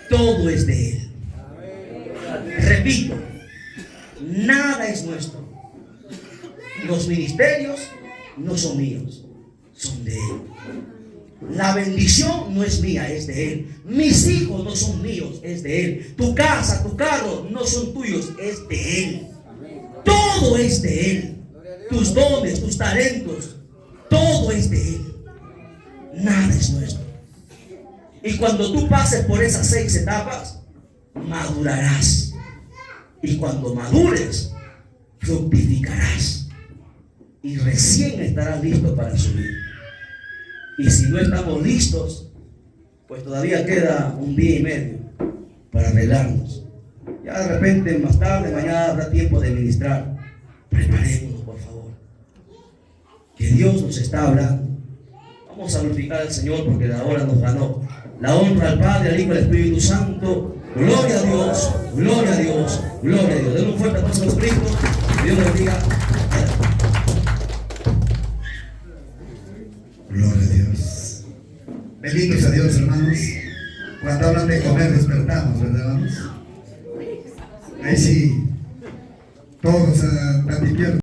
Todo es de Él. Repito, nada es nuestro. Los ministerios no son míos, son de Él. La bendición no es mía, es de Él. Mis hijos no son míos, es de Él. Tu casa, tu carro no son tuyos, es de Él. Todo es de Él. Tus dones, tus talentos, todo es de Él. Nada es nuestro. Y cuando tú pases por esas 6 etapas, madurarás. Y cuando madures, fructificarás. Y recién estarás listo para subir. Y si no estamos listos, pues todavía queda un día y medio para arreglarnos. Ya de repente, más tarde, mañana habrá tiempo de ministrar. Preparémonos, por favor. Que Dios nos está hablando. Vamos a glorificar al Señor porque la hora nos ganó. La honra al Padre, al Hijo y al Espíritu Santo. Gloria a Dios, gloria a Dios, gloria a Dios. Denle un fuerte aplauso a Jesucristo. Que Dios les bendiga. Gloria a Dios. Benditos a Dios, hermanos. Cuando hablan de comer, despertamos, ¿verdad, hermanos? Ahí sí, todos tan